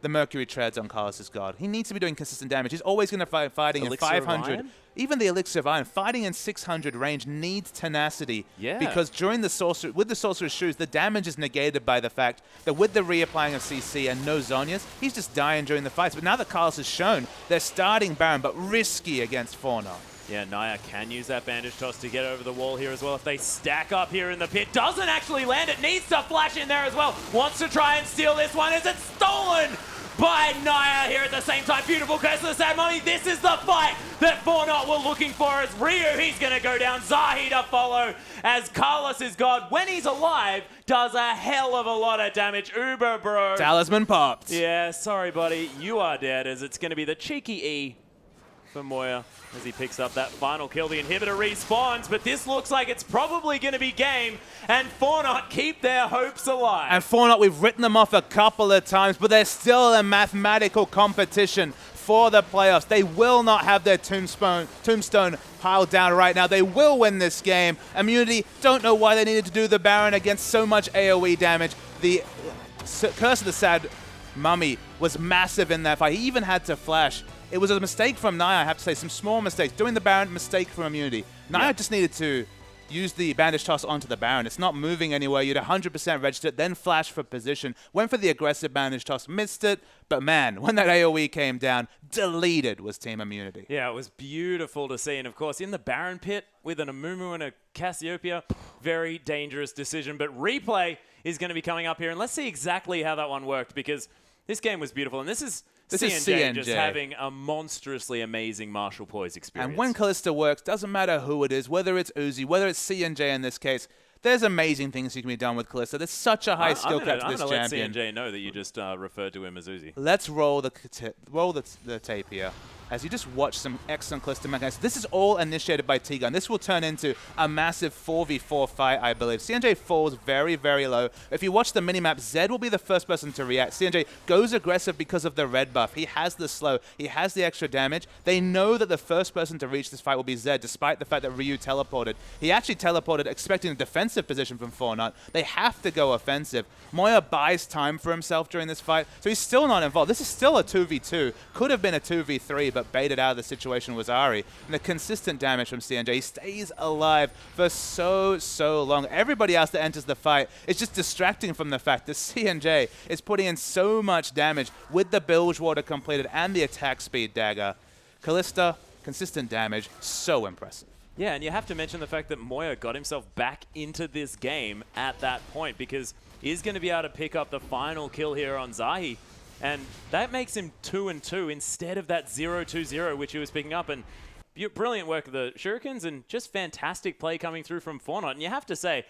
the Mercury Treads on Carlos' God. He needs to be doing consistent damage. He's always going to fighting Elixir in of 500. Iron? Even the Elixir of Iron, fighting in 600 range needs tenacity. Yeah. Because during the with the Sorcerer's Shoes, the damage is negated by the fact that with the reapplying of CC and no Zhonya's, he's just dying during the fights. But now that Carlos has shown, they're starting Baron, but risky against Forno. Yeah, Naya can use that bandage toss to get over the wall here as well. If they stack up here in the pit, doesn't actually land it, needs to flash in there as well. Wants to try and steal this one. Is it stolen by Naya here at the same time? Beautiful Curse of the Sad Mummy. This is the fight that Forno were looking for as Ryu, he's going to go down. Zahi to follow as Carlos is God. When he's alive, does a hell of a lot of damage. Uber, bro. Talisman popped. Yeah, sorry, buddy. You are dead, as it's going to be the cheeky E for Moya as he picks up that final kill. The inhibitor respawns, but this looks like it's probably going to be game, and Forno keep their hopes alive. And Forno, we've written them off a couple of times, but they're still a mathematical competition for the playoffs. They will not have their tombstone piled down right now. They will win this game. Immunity, don't know why they needed to do the Baron against so much AoE damage. The Curse of the Sad Mummy was massive in that fight. He even had to flash. It was a mistake from Naya, I have to say, some small mistakes. Doing the Baron, mistake from Immunity. Naya just needed to use the bandage toss onto the Baron. It's not moving anywhere. You'd 100% register it, then flash for position. Went for the aggressive bandage toss, missed it. But man, when that AoE came down, deleted was Team Immunity. Yeah, it was beautiful to see. And of course, in the Baron pit with an Amumu and a Cassiopeia, very dangerous decision. But replay is going to be coming up here. And let's see exactly how that one worked, because this game was beautiful. And this is CNJ just having a monstrously amazing Martial Poise experience. And when Callista works, doesn't matter who it is, whether it's Uzi, whether it's CNJ in this case, there's amazing things you can be done with Callista. There's such a high skill cap to this champion. I'm going to let CNJ know that you just referred to him as Uzi. Let's roll the tape here as you just watch some excellent Callista mechanics. This is all initiated by T-Gun. This will turn into a massive 4v4 fight, I believe. CNJ falls very, very low. If you watch the minimap, Zed will be the first person to react. CNJ goes aggressive because of the red buff. He has the slow. He has the extra damage. They know that the first person to reach this fight will be Zed, despite the fact that Ryu teleported. He actually teleported expecting a defensive position from Forno. They have to go offensive. Moya buys time for himself during this fight, so he's still not involved. This is still a 2v2. Could have been a 2v3, but baited out of the situation was Ari. And the consistent damage from CNJ, he stays alive for so long. Everybody else that enters the fight is just distracting from the fact that CNJ is putting in so much damage with the Bilge Water completed and the attack speed dagger. Callista, consistent damage, so impressive. Yeah, and you have to mention the fact that Moya got himself back into this game at that point, because he's going to be able to pick up the final kill here on Zahi. And that makes him 2-2 instead of that 0-2-0, which he was picking up. And brilliant work of the Shurikens and just fantastic play coming through from Forno. And you have to say,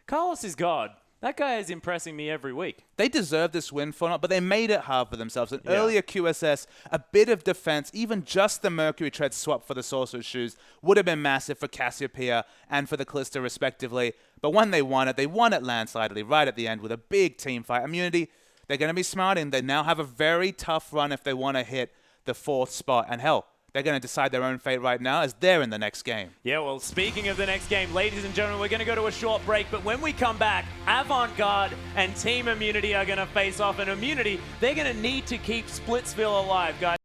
Carlos is God. That guy is impressing me every week. They deserve this win for not, but they made it hard for themselves. An Yeah. earlier QSS, a bit of defense, even just the Mercury Tread swap for the Sorcerer's Shoes would have been massive for Cassiopeia and for the Callisto respectively. But when they won it landslidely right at the end with a big team fight. Immunity, they're going to be smarting. They now have a very tough run if they want to hit the 4th spot. And hell, they're going to decide their own fate right now as they're in the next game. Yeah, well, speaking of the next game, ladies and gentlemen, we're going to go to a short break. But when we come back, Avant-Garde and Team Immunity are going to face off. And Immunity, they're going to need to keep Splitsville alive, guys.